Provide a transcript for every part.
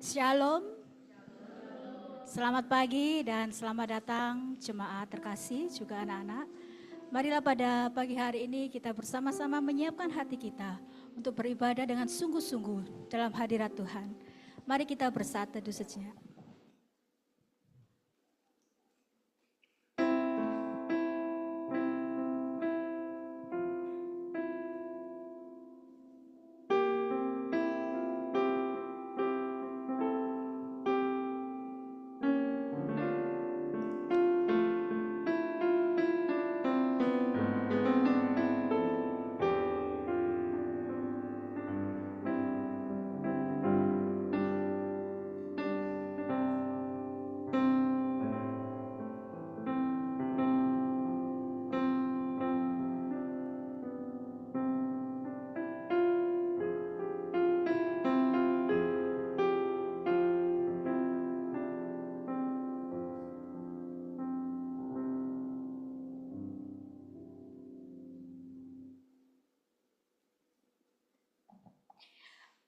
Shalom, selamat pagi dan selamat datang jemaat terkasih juga anak-anak. Marilah pada pagi hari ini kita bersama-sama menyiapkan hati kita untuk beribadah dengan sungguh-sungguh dalam hadirat Tuhan. Mari kita bersatu teduh sejenak.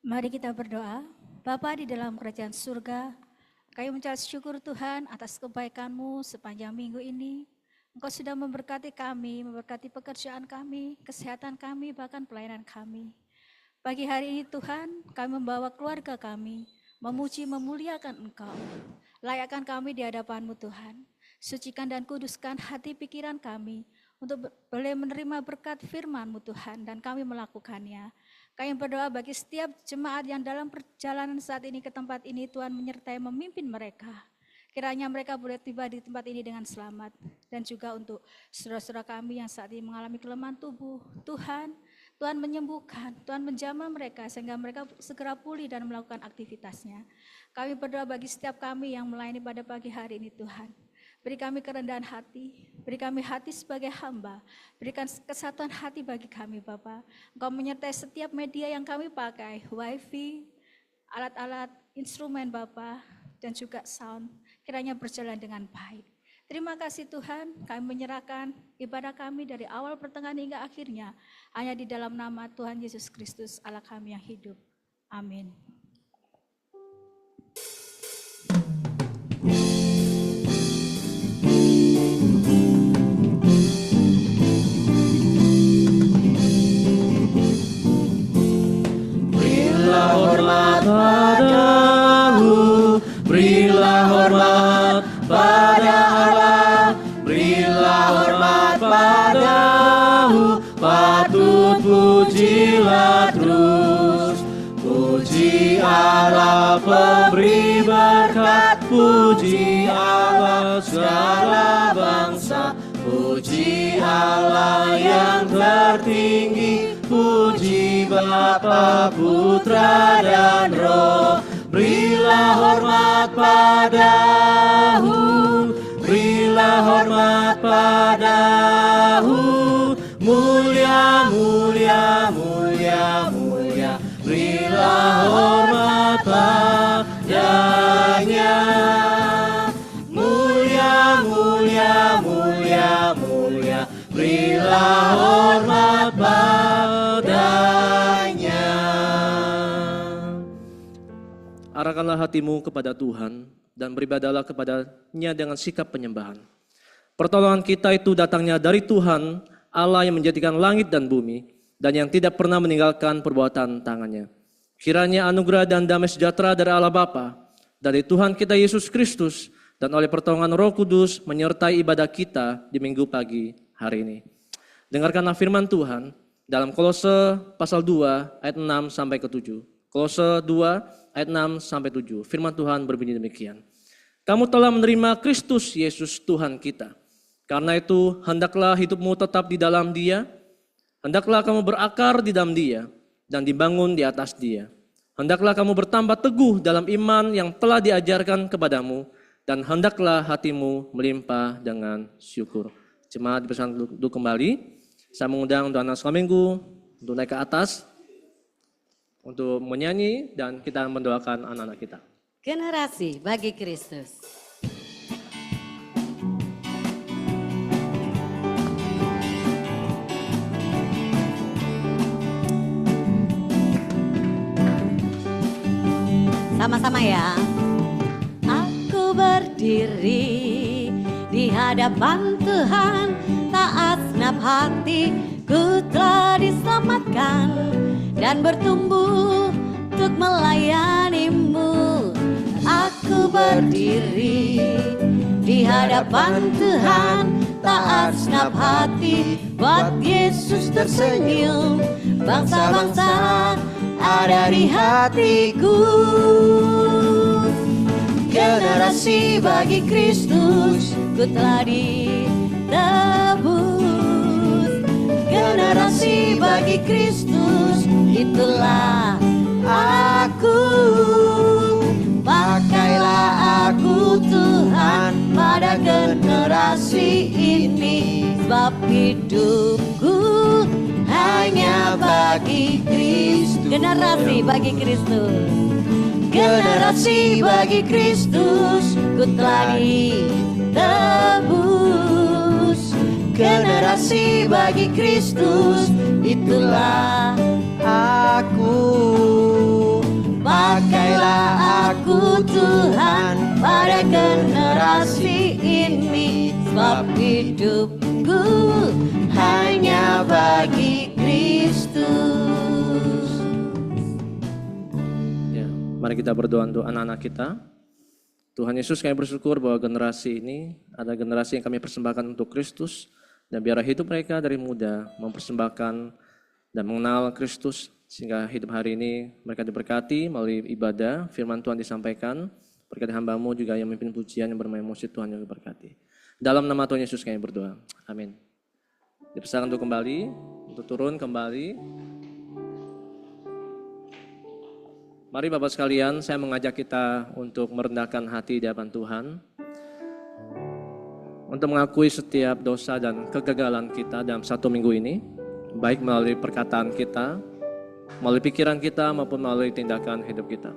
Mari kita berdoa. Bapa di dalam kerajaan surga, kami mengucap syukur Tuhan atas kebaikan-Mu sepanjang minggu ini. Engkau sudah memberkati kami, memberkati pekerjaan kami, kesehatan kami, bahkan pelayanan kami. Pagi hari ini Tuhan, kami membawa keluarga kami, memuji, memuliakan Engkau. Layakkan kami di hadapan-Mu Tuhan. Sucikan dan kuduskan hati pikiran kami untuk boleh menerima berkat firman-Mu Tuhan dan kami melakukannya. Kami berdoa bagi setiap jemaat yang dalam perjalanan saat ini ke tempat ini, Tuhan menyertai memimpin mereka. Kiranya mereka boleh tiba di tempat ini dengan selamat. Dan juga untuk saudara-saudara kami yang saat ini mengalami kelemahan tubuh, Tuhan menyembuhkan, Tuhan menjamah mereka sehingga mereka segera pulih dan melakukan aktivitasnya. Kami berdoa bagi setiap kami yang melayani pada pagi hari ini Tuhan. Beri kami kerendahan hati, beri kami hati sebagai hamba, berikan kesatuan hati bagi kami Bapa. Engkau menyertai setiap media yang kami pakai, wifi, alat-alat, instrumen Bapa, dan juga sound, kiranya berjalan dengan baik. Terima kasih Tuhan, kami menyerahkan ibadah kami dari awal pertengahan hingga akhirnya, hanya di dalam nama Tuhan Yesus Kristus, Allah kami yang hidup. Amin. Berilah hormat padamu, berilah hormat pada Allah, berilah hormat padamu, patut pujilah terus. Puji Allah pemberi berkat, puji Allah segala bangsa, puji Allah yang tertinggi, puji Bapa, Putra dan Roh. Berilah hormat padamu, berilah hormat padamu, mulia, mulia, mulia, mulia. Berilah hormat padanya, mulia, mulia, mulia, mulia. Berilah hormat padanya. Arahkanlah hatimu kepada Tuhan dan beribadahlah kepadanya dengan sikap penyembahan. Pertolongan kita itu datangnya dari Tuhan, Allah yang menjadikan langit dan bumi, dan yang tidak pernah meninggalkan perbuatan tangannya. Kiranya anugerah dan damai sejahtera dari Allah Bapa, dari Tuhan kita Yesus Kristus, dan oleh pertolongan Roh Kudus menyertai ibadah kita di minggu pagi hari ini. Dengarkanlah firman Tuhan dalam Kolose pasal 2 ayat 6 sampai ke 7. Kolose 2 ayat 6 sampai 7. Firman Tuhan berbunyi demikian. Kamu telah menerima Kristus Yesus Tuhan kita. Karena itu hendaklah hidupmu tetap di dalam Dia. Hendaklah kamu berakar di dalam Dia dan dibangun di atas Dia. Hendaklah kamu bertambah teguh dalam iman yang telah diajarkan kepadamu, dan hendaklah hatimu melimpah dengan syukur. Jemaat dipersilakan duduk kembali. Saya mengundang untuk anak sekolah minggu untuk naik ke atas untuk menyanyi dan kita mendoakan anak-anak kita. Generasi bagi Kristus. Sama-sama ya. Aku berdiri di hadapan Tuhan, taat senap hati, ku telah diselamatkan dan bertumbuh untuk melayanimu. Aku berdiri di hadapan Tuhan, taat senap hati, buat Yesus tersenyum. Bangsa-bangsa ada di hatiku. Generasi bagi Kristus, ku telah ditebus. Generasi bagi Kristus, itulah aku. Pakailah aku Tuhan pada generasi ini, sebab hidupku hanya bagi Kristus. Generasi bagi Kristus. Generasi bagi Kristus, ku telah ditebus. Generasi bagi Kristus, itulah aku. Pakailah aku Tuhan pada generasi ini, sebab hidupku hanya bagi Kristus. Ya, mari kita berdoa untuk anak-anak kita. Tuhan Yesus, kami bersyukur bahwa generasi ini adalah generasi yang kami persembahkan untuk Kristus, dan biarlah hidup mereka dari muda mempersembahkan dan mengenal Kristus, sehingga hidup hari ini mereka diberkati melalui ibadah, firman Tuhan disampaikan, berkati hamba-Mu juga yang memimpin pujian yang bermain musik, Tuhan yang diberkati. Dalam nama Tuhan Yesus kami berdoa, amin. Dipersilakan untuk kembali, untuk turun kembali. Mari Bapak sekalian, saya mengajak kita untuk merendahkan hati di hadapan Tuhan, untuk mengakui setiap dosa dan kegagalan kita dalam satu minggu ini, baik melalui perkataan kita, melalui pikiran kita, maupun melalui tindakan hidup kita.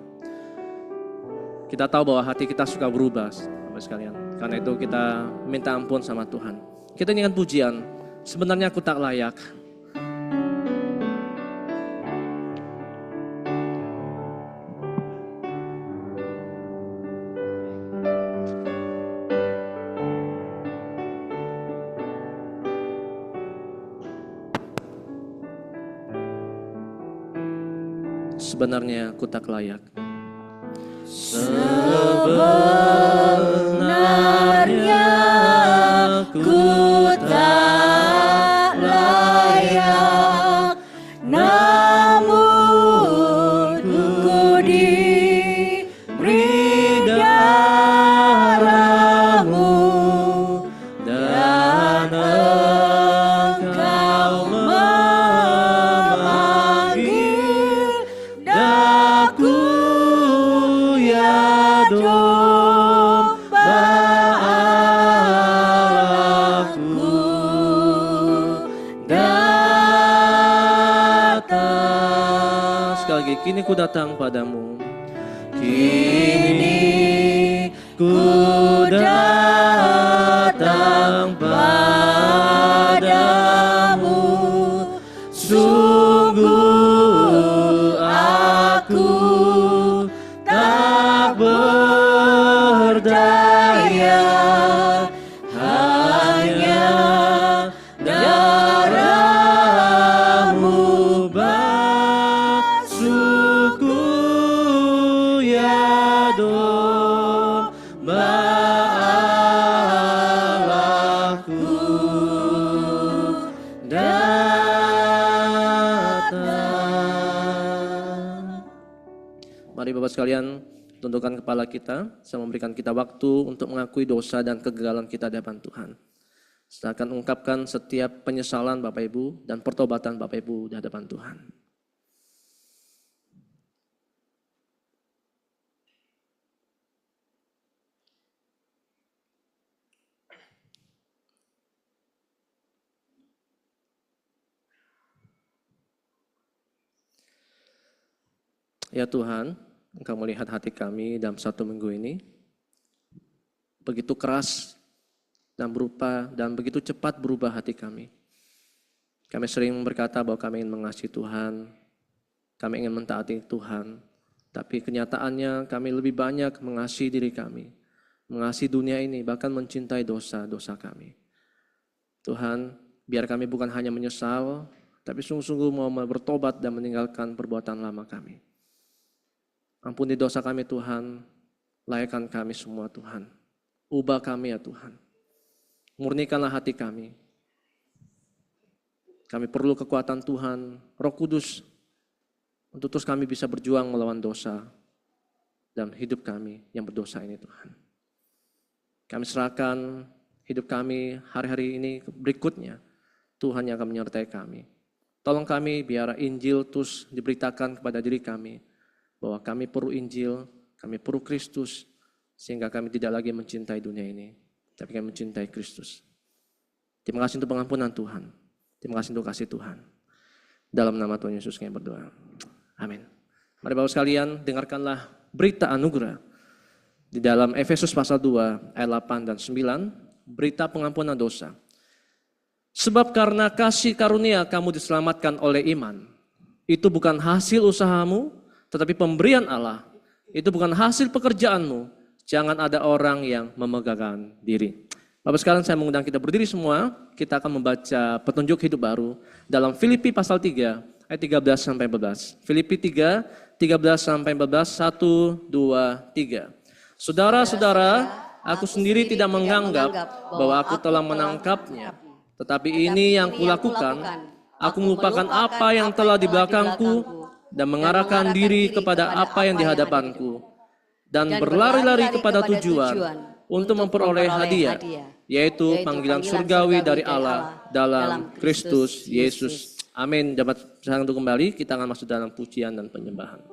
Kita tahu bahwa hati kita suka berubah, Bapak sekalian. Karena itu kita minta ampun sama Tuhan. Kita nyanyikan pujian, sebenarnya aku tak layak. Sebenarnya aku tak layak. Sebenarnya ku tak layak, namun ku diberi darah-Mu dan Engkau memanggil daku, ya domba Allahku, datang. Sekali lagi, kini ku datang padamu. Kini ku datang padamu, sungguh aku tak berdaya, hanya darah-Mu basuhku, ya domba Allahku, datang. Mari Bapak sekalian, tundukkan kepala kita. Saya memberikan kita waktu untuk mengakui dosa dan kegagalan kita di hadapan Tuhan. Saya akan ungkapkan setiap penyesalan Bapak Ibu dan pertobatan Bapak Ibu di hadapan Tuhan. Ya Tuhan, Engkau melihat hati kami dalam satu minggu ini, begitu keras dan begitu cepat berubah hati kami. Kami sering berkata bahwa kami ingin mengasihi Tuhan, kami ingin mentaati Tuhan, Tapi kenyataannya kami lebih banyak mengasihi diri kami, mengasihi dunia ini, bahkan mencintai dosa-dosa kami. Tuhan, biar kami bukan hanya menyesal, tapi sungguh-sungguh mau bertobat dan meninggalkan perbuatan lama kami. Ampuni dosa kami Tuhan, layakkan kami semua Tuhan. Ubah kami ya Tuhan. Murnikanlah hati kami. Kami perlu kekuatan Tuhan, Roh Kudus, untuk terus kami bisa berjuang melawan dosa dan hidup kami yang berdosa ini Tuhan. Kami serahkan hidup kami hari-hari ini berikutnya. Tuhan yang akan menyertai kami. Tolong kami biar Injil terus diberitakan kepada diri kami. Bahwa kami perlu Injil, kami perlu Kristus. Sehingga kami tidak lagi mencintai dunia ini. Tapi kami mencintai Kristus. Terima kasih untuk pengampunan Tuhan. Terima kasih untuk kasih Tuhan. Dalam nama Tuhan Yesus kami berdoa. Amin. Mari Bapak sekalian, dengarkanlah berita anugerah. Di dalam Efesus pasal 2 ayat 8 dan 9. Berita pengampunan dosa. Sebab karena kasih karunia kamu diselamatkan oleh iman. Itu bukan hasil usahamu, tetapi pemberian Allah. Itu bukan hasil pekerjaanmu. Jangan ada orang yang memegahkan diri. Bapak sekalian, saya mengundang kita berdiri semua. Kita akan membaca petunjuk hidup baru dalam Filipi pasal 3 ayat 13 sampai 14. Filipi 3 13 sampai 14. 1 2 3. Saudara-saudara, aku sendiri tidak menganggap bahwa aku telah menangkapnya. Tetapi ini yang kulakukan, aku melupakan apa yang telah di belakangku dan mengarahkan diri kepada apa yang di hadapanku. Dan berlari-lari kepada tujuan untuk memperoleh hadiah, yaitu panggilan surgawi dari Allah dalam Kristus Yesus. Amin. Dapat saya untuk kembali, kita akan masuk dalam pujian dan penyembahan.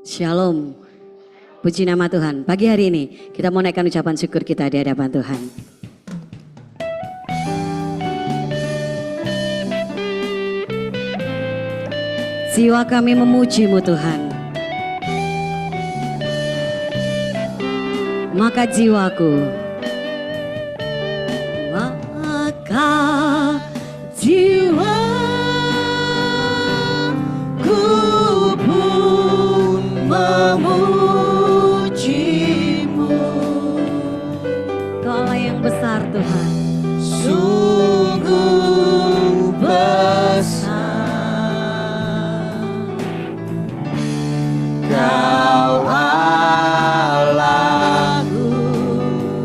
Shalom. Puji nama Tuhan. Pagi hari ini kita mau naikkan ucapan syukur kita di hadapan Tuhan. Jiwa kami memuji-Mu Tuhan. Maka jiwaku, pun memuji-Mu. Kau Allah yang besar Tuhan. Sungguh besar Kau Allahku.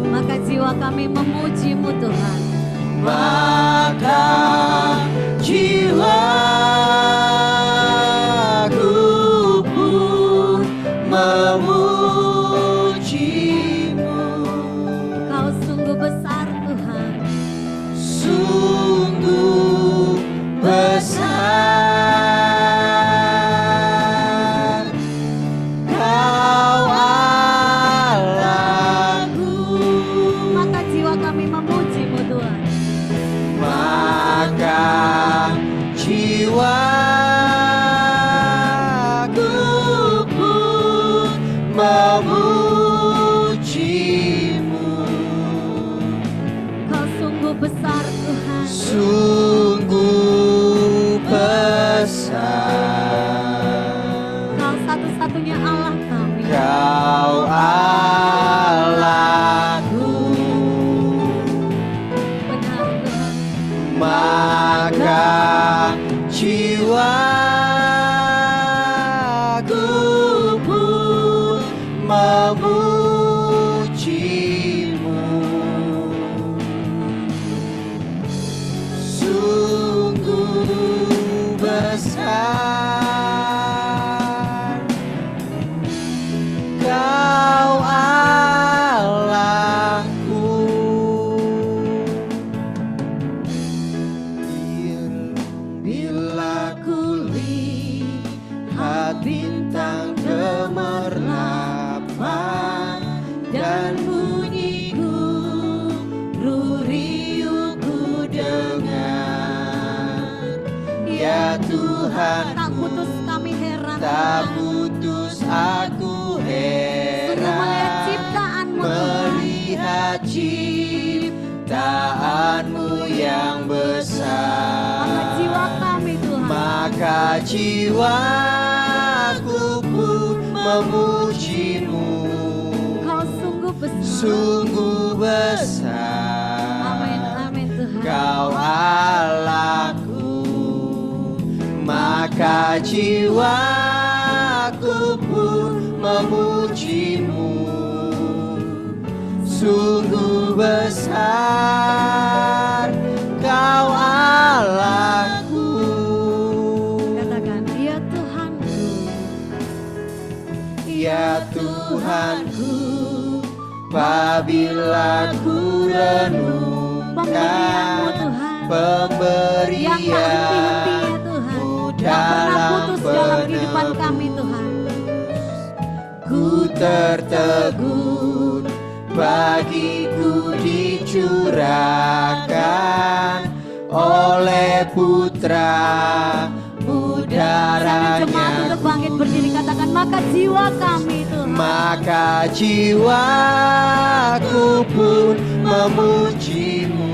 Maka jiwa kami memuji-Mu Tuhan. Maka jiwaku pun memuji-Mu. Kau sungguh besar Tuhan. Sungguh besar Kau Allahku. Maka jiwa kami memuji-Mu Tuhan. Maka jiwaku pun memuji-Mu. Kau sungguh besar Tuhan. Sungguh besar. Kau satu-satunya Allah kami. Kau Allahku. Benar Tuhan. Maka jiwaku pun memuji-Mu. Sungguh besar Kau Allahku. Bila ku lihat bintang gemerlapan dan bunyi guru riuh ku dengar, ya Tuhan, tak putus kami heran, tak putus aku heran melihat ciptaan-Mu, melihat melihat ciptaanmu yang besar. Maka jiwaku pun memujimu. Kau sungguh besar. Amin Tuhan. Kau Allahku. Maka jiwaku pun memujimu. Sungguh besar Kau Allahku. Katakan, ya Tuhanku. Ya Tuhanku, apabila ku renungkan pemberian-Mu dalam kehidupan kami Tuhan, ku tertegun, bagiku dicurahkan oleh Putra-Mu darahnya. Untuk bangkit berdiri, katakan, maka jiwa kami Tuhan. Maka jiwaku pun memujimu.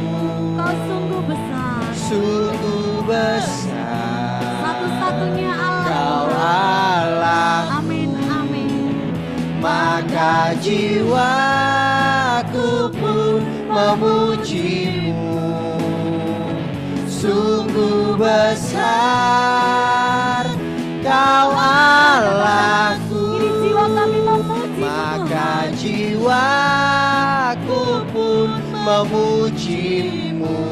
Kau sungguh besar. Sungguh besar. Satu-satunya Allah. Kau Allah. Amin, amin. Maka jiwaku pun memujimu. Sungguh besar Kau Allahku. Maka jiwaku pun memujimu.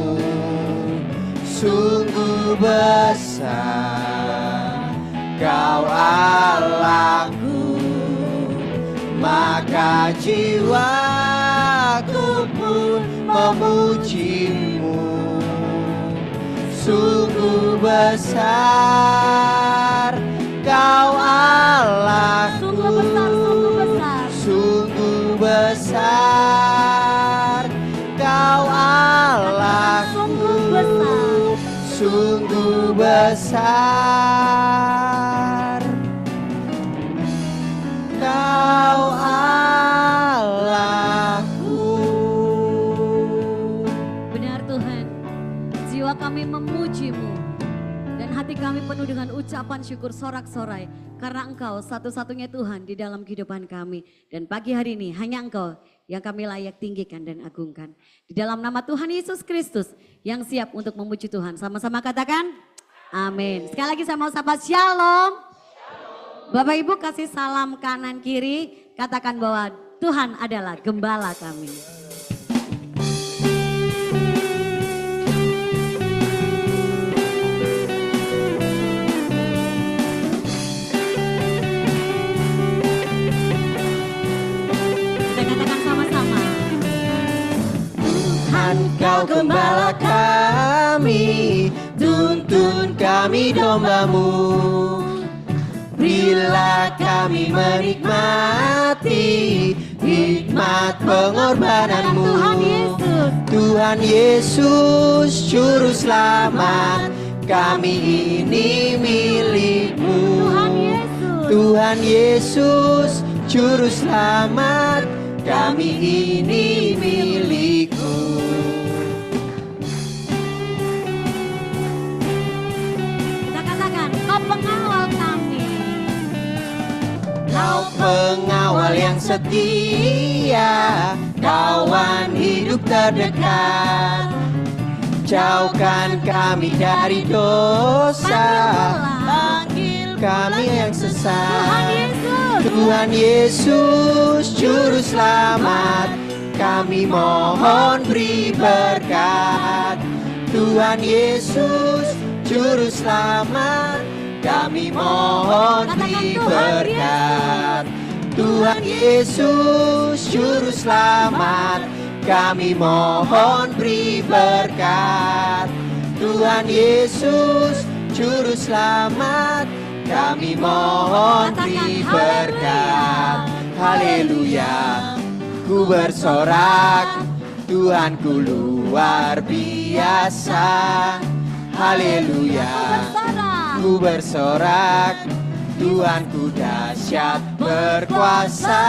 Sungguh besar Kau Allahku. Maka jiwaku pun memujimu. Sungguh besar Kau Allah. Sungguh besar, sungguh besar. Sungguh besar Kau Allah. Sungguh besar. Sungguh besar Kau Allahku. Benar Tuhan, jiwa kami memuji-Mu dan hati kami penuh dengan ucapan syukur sorak-sorai karena Engkau satu-satunya Tuhan di dalam kehidupan kami. Dan pagi hari ini hanya Engkau yang kami layak tinggikan dan agungkan. Di dalam nama Tuhan Yesus Kristus yang siap untuk memuji Tuhan. Sama-sama katakan amin. Sekali lagi saya mau sapa shalom. Bapak Ibu kasih salam kanan kiri, katakan bahwa Tuhan adalah gembala kami. Kita katakan sama-sama. Tuhan Kau gembala kami, tuntun kami domba-Mu. Bila kami menikmati hikmat pengorbanan-Mu. Tuhan Yesus Juru Selamat, kami ini milik-Mu. Tuhan Yesus Juru Selamat, kami ini milik-Mu. Kita katakan, Kau pengawal kami. Kau pengawal yang setia, kawan hidup terdekat. Jauhkan kami dari dosa, panggil kami yang sesat. Tuhan Yesus Juru Selamat, kami mohon beri berkat. Tuhan Yesus Juru Selamat, kami mohon beri berkat. Tuhan Yesus Juru Selamat, kami mohon beri berkat. Tuhan Yesus Juru Selamat, kami mohon beri berkat. Haleluya, ku bersorak, Tuhanku luar biasa. Haleluya, ku bersorak, Tuhanku dahsyat berkuasa.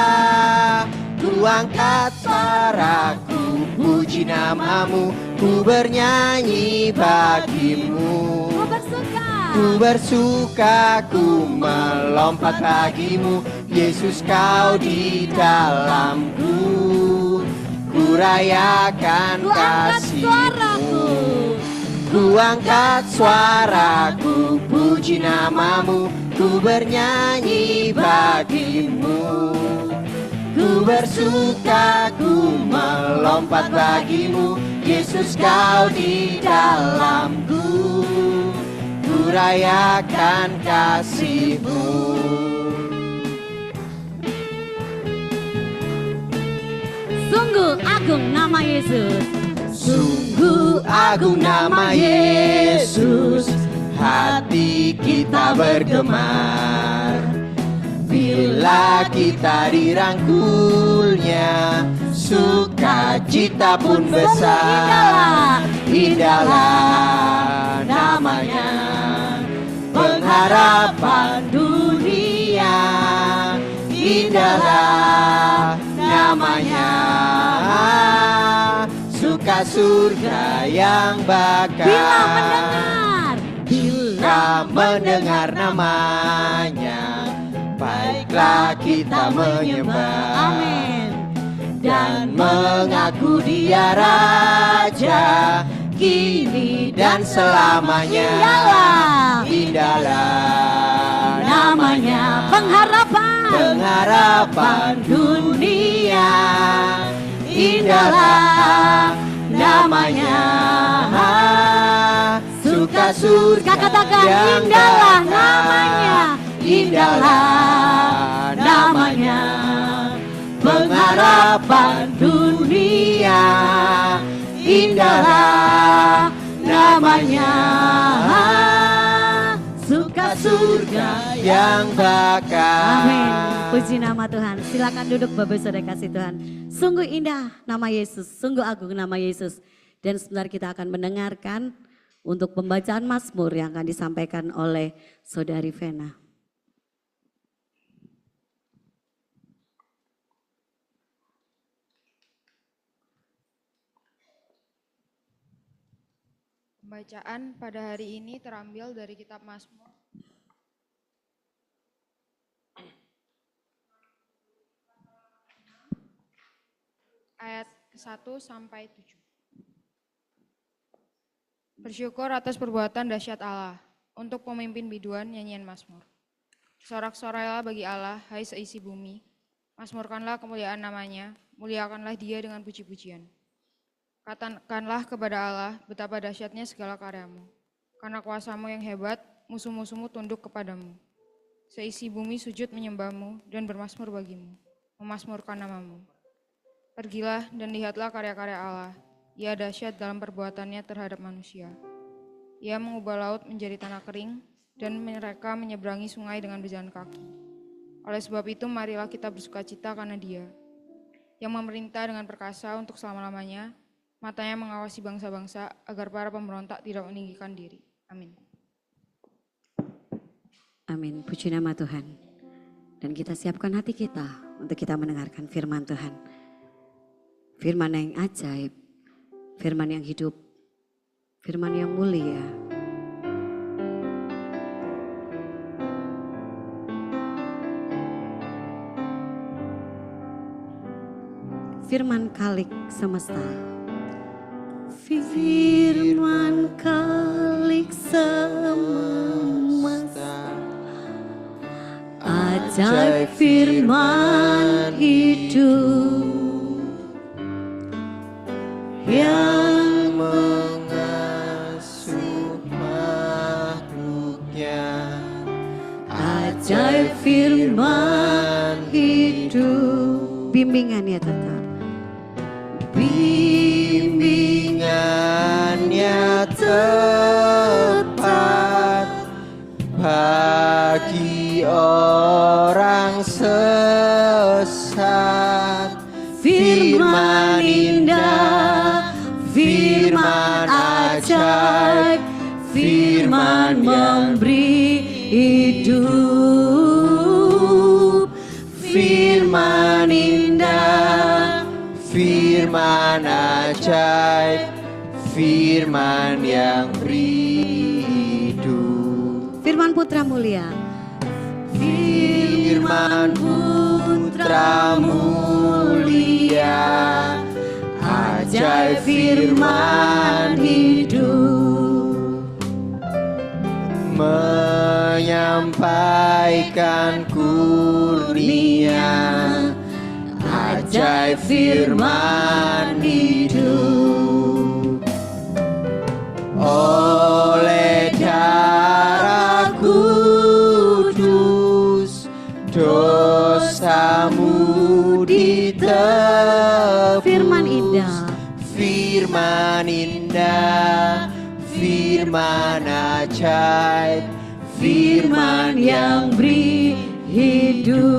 Ku angkat suaraku, puji namamu, ku bernyanyi bagimu. Ku bersuka, ku melompat bagimu, Yesus kau di dalamku. Ku rayakan kasih-Mu. Ku angkat suaraku, puji namamu, ku bernyanyi bagimu. Ku bersuka, ku melompat bagimu, Yesus kau di dalamku. Ku rayakan kasih-Mu. Sungguh agung nama Yesus. Sungguh agung nama Yesus, hati kita bergemar bila kita dirangkulnya, sukacita pun besar. Indahlah namanya, pengharapan dunia. Indahlah namanya, suka surga yang bakal. Bila mendengar namanya, baiklah kita menyembah. Amin. Dan mengaku Dia Raja, kini dan selamanya. Indahlah namanya, pengharapan dunia. Indahlah namanya, suka surga yang indahlah bakal. namanya. Indahlah namanya, pengharapan dunia. Indahlah namanya, suka surga yang bakal. Amin. Puji nama Tuhan. Silakan duduk Bapak Saudara kasih Tuhan. Sungguh indah nama Yesus, sungguh agung nama Yesus. Dan sebentar kita akan mendengarkan untuk pembacaan Mazmur yang akan disampaikan oleh Saudari Vena. Pembacaan pada hari ini terambil dari kitab Mazmur ayat 1 sampai 7. Bersyukur atas perbuatan dahsyat Allah, untuk pemimpin biduan nyanyian Mazmur. Sorak-sorailah bagi Allah, hai seisi bumi, mazmurkanlah kemuliaan namanya, muliakanlah Dia dengan puji-pujian. Katakanlah kepada Allah, betapa dahsyatnya segala karyamu. Karena kuasamu yang hebat, musuh-musuhmu tunduk kepadamu. Seisi bumi sujud menyembahmu dan bermazmur bagimu, memazmurkan namamu. Pergilah dan lihatlah karya-karya Allah. Ia dahsyat dalam perbuatannya terhadap manusia. Ia mengubah laut menjadi tanah kering, dan mereka menyeberangi sungai dengan berjalan kaki. Oleh sebab itu, marilah kita bersukacita karena Dia, yang memerintah dengan perkasa untuk selama-lamanya. Matanya mengawasi bangsa-bangsa agar para pemberontak tidak meninggikan diri. Amin. Amin. Puji nama Tuhan. Dan kita siapkan hati kita untuk kita mendengarkan firman Tuhan. Firman yang ajaib, firman yang hidup, firman yang mulia. Firman Khalik semesta. Firman Khalik semesta, ajaib firman hidup yang mengasuh makhluknya. ajaib firman hidup. Bimbingannya tetap, bimbingannya tepat bagi orang sesat. Firman indah, firman ajaib, firman memberi hidup. Firman indah, firman ajaib, firman yang beri hidup. Firman Putra mulia. Firman Putra mulia, ajaib firman hidup, menyampaikan kurnia, ajaib firman hidup. Oleh darah kudus, dosamu ditebus. Firman indah. Firman indah, firman ajaib, firman yang beri hidup.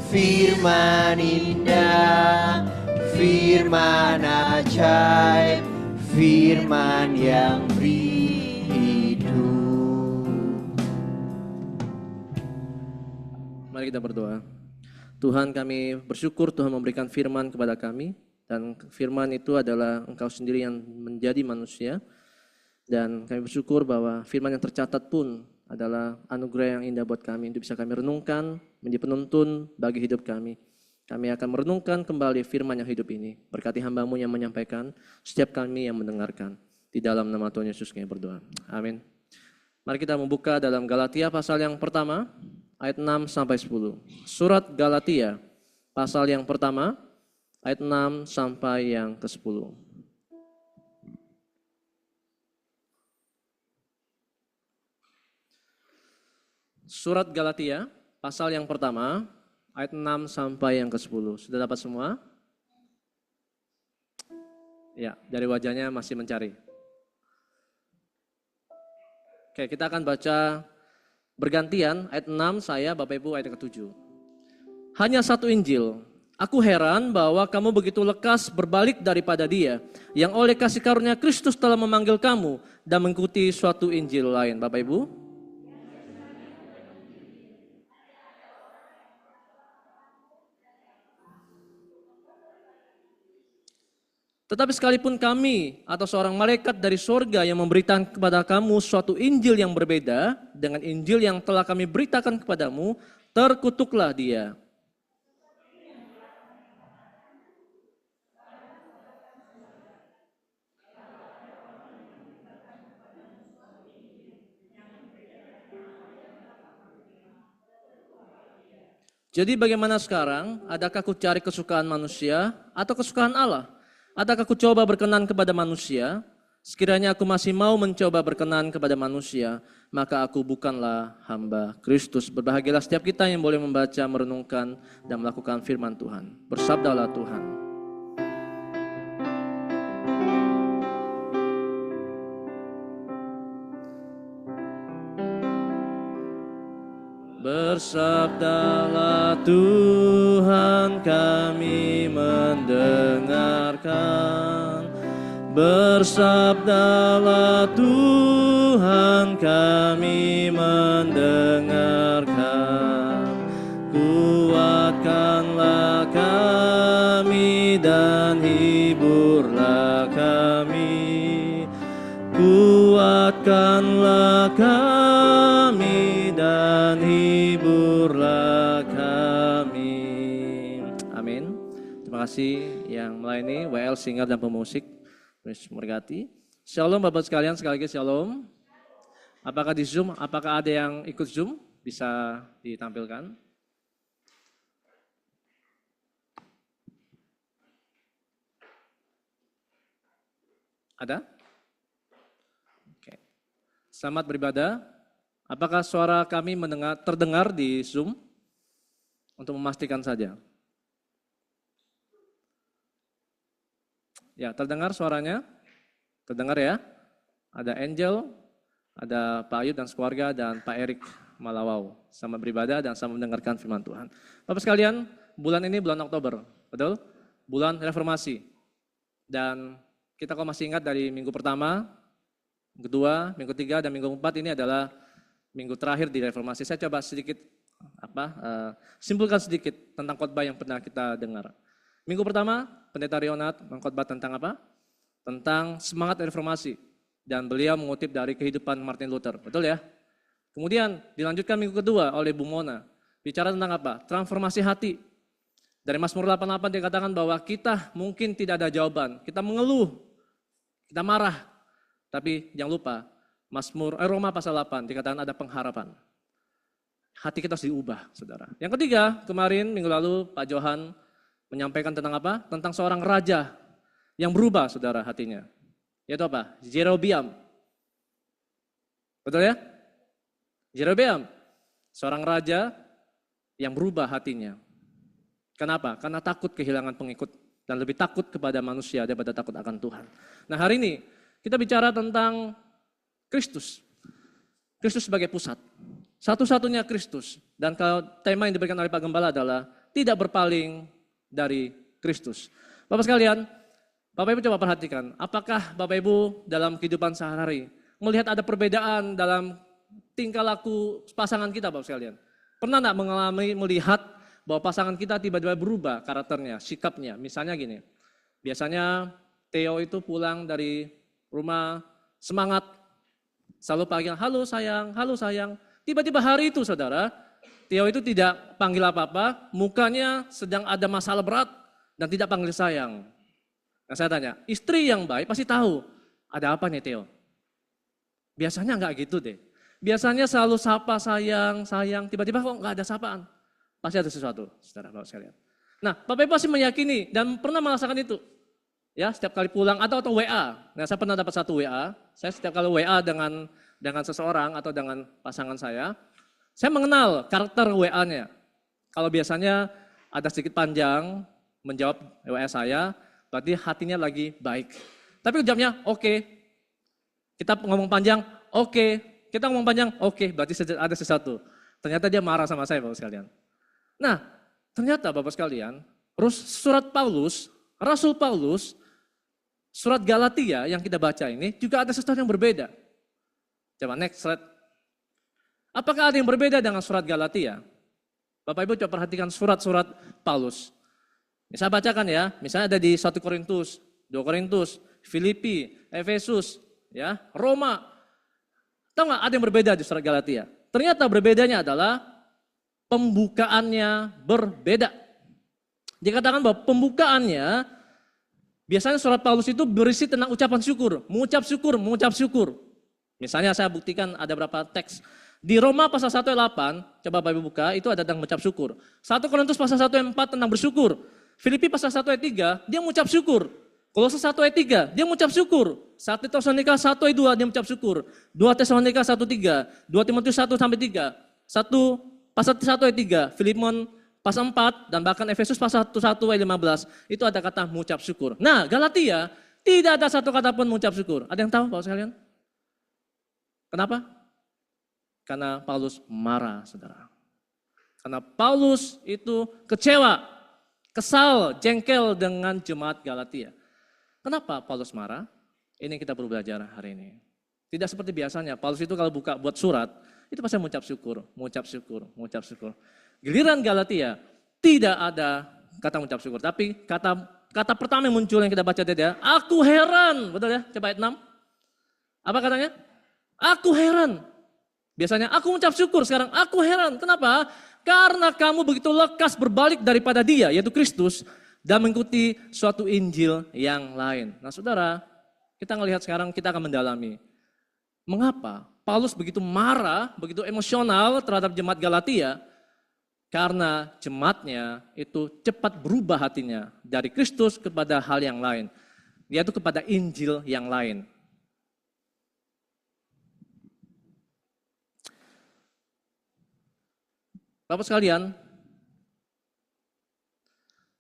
Firman indah, firman ajaib, firman yang beri hidup. Mari kita berdoa. Tuhan, kami bersyukur Tuhan memberikan firman kepada kami, dan firman itu adalah Engkau sendiri yang menjadi manusia, dan kami bersyukur bahwa firman yang tercatat pun adalah anugerah yang indah buat kami untuk bisa kami renungkan, menjadi penuntun bagi hidup kami. Kami akan merenungkan kembali firman yang hidup ini. Berkati hamba-Mu yang menyampaikan, setiap kami yang mendengarkan. Di dalam nama Tuhan Yesus kami berdoa. Amin. Mari kita membuka dalam Galatia pasal yang pertama, ayat 6 sampai 10. Surat Galatia pasal yang pertama, ayat 6 sampai yang ke-10. Surat Galatia pasal yang pertama, ayat 6 sampai yang ke-10. Sudah dapat semua? Ya, dari wajahnya masih mencari. Oke, kita akan baca bergantian, ayat 6 saya, Bapak Ibu ayat ke-7. Hanya satu Injil. Aku heran bahwa kamu begitu lekas berbalik daripada Dia, yang oleh kasih karunia Kristus telah memanggil kamu dan mengikuti suatu Injil lain. Bapak Ibu? Tetapi sekalipun kami atau seorang malaikat dari sorga yang memberitakan kepada kamu suatu Injil yang berbeda dengan Injil yang telah kami beritakan kepadamu, terkutuklah dia. Jadi bagaimana sekarang? Adakah ku cari kesukaan manusia atau kesukaan Allah? Adakah aku coba berkenan kepada manusia? Sekiranya aku masih mau mencoba berkenan kepada manusia, maka aku bukanlah hamba Kristus. Berbahagialah setiap kita yang boleh membaca, merenungkan, dan melakukan firman Tuhan. Bersabdalah Tuhan. Bersabdalah Tuhan, kami mendengarkan. Bersabdalah Tuhan, kami mendengarkan. Kuatkanlah kami dan hiburlah kami. Kuatkanlah kami dan hiburlah kami. Amin. Terima kasih yang melayani WL Singer dan pemusik. Memberkati. Shalom Bapak sekalian, sekali lagi shalom. Apakah di Zoom? Apakah ada yang ikut Zoom? Bisa ditampilkan. Ada? Oke. Selamat beribadah. Apakah suara kami terdengar di Zoom? Untuk memastikan saja. Ya, terdengar suaranya? Terdengar ya? Ada Angel, ada Pak Ayub dan sekeluarga, dan Pak Erik Malawau. Sama beribadah dan sama mendengarkan firman Tuhan. Bapak sekalian, bulan ini bulan Oktober, betul? Bulan reformasi. Dan kita kalau masih ingat dari minggu pertama, minggu kedua, minggu ketiga, dan minggu keempat ini adalah minggu terakhir di reformasi. Saya coba sedikit simpulkan sedikit tentang khotbah yang pernah kita dengar. Minggu pertama, Pendeta Rionat mengkhotbah tentang apa? Tentang semangat reformasi. Dan beliau mengutip dari kehidupan Martin Luther, betul ya? Kemudian dilanjutkan minggu kedua oleh Bu Mona. Bicara tentang apa? Transformasi hati. Dari Mazmur 88 dikatakan bahwa kita mungkin tidak ada jawaban. Kita mengeluh, kita marah. Tapi jangan lupa, Roma pasal 8 dikatakan ada pengharapan. Hati kita harus diubah, saudara. Yang ketiga, kemarin minggu lalu Pak Johan menyampaikan tentang apa? Tentang seorang raja yang berubah, saudara, hatinya. Yaitu apa? Jerobeam. Betul ya? Jerobeam. Seorang raja yang berubah hatinya. Kenapa? Karena takut kehilangan pengikut dan lebih takut kepada manusia daripada takut akan Tuhan. Nah, hari ini kita bicara tentang Kristus. Kristus sebagai pusat. Satu-satunya Kristus. Dan kalau tema yang diberikan oleh Pak Gembala adalah tidak berpaling dari Kristus. Bapak sekalian, Bapak Ibu coba perhatikan, apakah Bapak Ibu dalam kehidupan sehari-hari melihat ada perbedaan dalam tingkah laku pasangan kita, Bapak sekalian? Pernah enggak melihat bahwa pasangan kita tiba-tiba berubah karakternya, sikapnya? Misalnya gini, biasanya Theo itu pulang dari rumah semangat, selalu panggil, halo sayang. Tiba-tiba hari itu, saudara, Theo itu tidak panggil apa-apa, mukanya sedang ada masalah berat dan tidak panggil sayang. Nah, saya tanya, istri yang baik pasti tahu, ada apa nih Theo? Biasanya enggak gitu deh. Biasanya selalu sapa sayang, tiba-tiba kok enggak ada sapaan. Pasti ada sesuatu, saudara Bapak sekalian. Nah, Bapak Ibu pasti meyakini dan pernah merasakan itu. Ya, setiap kali pulang atau WA. Nah, saya pernah dapat satu WA. Saya setiap kali WA dengan seseorang atau dengan pasangan saya mengenal karakter WA-nya. Kalau biasanya ada sedikit panjang menjawab WA saya, berarti hatinya lagi baik. Tapi jawabnya oke. Kita ngomong panjang, oke. Kita ngomong panjang, oke. Berarti ada sesuatu. Ternyata dia marah sama saya, Bapak sekalian. Nah, ternyata Bapak sekalian, surat Paulus, Rasul Paulus, surat Galatia yang kita baca ini juga ada sesuatu yang berbeda. Coba next slide. Apakah ada yang berbeda dengan surat Galatia? Bapak Ibu coba perhatikan surat-surat Paulus. Saya bacakan ya, misalnya ada di 1 Korintus, 2 Korintus, Filipi, Efesus, ya, Roma. Tahu nggak ada yang berbeda di surat Galatia? Ternyata berbedanya adalah pembukaannya berbeda. Dikatakan bahwa pembukaannya, biasanya surat Paulus itu berisi tentang ucapan syukur, mengucap syukur. Misalnya saya buktikan ada beberapa teks. Di Roma pasal 1 ayat 8, coba Bapak Ibu buka, itu ada tentang mengucap syukur. 1 Korintus pasal 1 ayat 4 tentang bersyukur. Filipi pasal 1 ayat 3, dia mengucap syukur. Kolose 1 ayat 3, dia mengucap syukur. 1 Tesalonika 1 ayat 2, dia mengucap syukur. 2 Tesalonika 1:3, 2 Timotius 1-3, 1 pasal 1 ayat 3, Filemon pasal 4, dan bahkan Efesus pasal 1 ayat 15, itu ada kata mengucap syukur. Nah, Galatia tidak ada satu kata pun mengucap syukur. Ada yang tahu Bapak sekalian? Kenapa? Karena Paulus marah, saudara. Karena Paulus itu kecewa, kesal, jengkel dengan jemaat Galatia. Kenapa Paulus marah? Ini yang kita perlu belajar hari ini. Tidak seperti biasanya, Paulus itu kalau buat surat, itu pasti mengucap syukur. Giliran Galatia, tidak ada kata mengucap syukur. Tapi kata pertama yang muncul yang kita baca tadi ya, aku heran. Betul ya? Coba ayat 6. Apa katanya? Aku heran. Biasanya aku mengucap syukur, sekarang aku heran. Kenapa? Karena kamu begitu lekas berbalik daripada dia, yaitu Kristus, dan mengikuti suatu Injil yang lain. Nah saudara, kita ngelihat sekarang, kita akan mendalami. Mengapa Paulus begitu marah, begitu emosional terhadap jemaat Galatia? Karena jemaatnya itu cepat berubah hatinya dari Kristus kepada hal yang lain, yaitu kepada Injil yang lain. Bapak sekalian,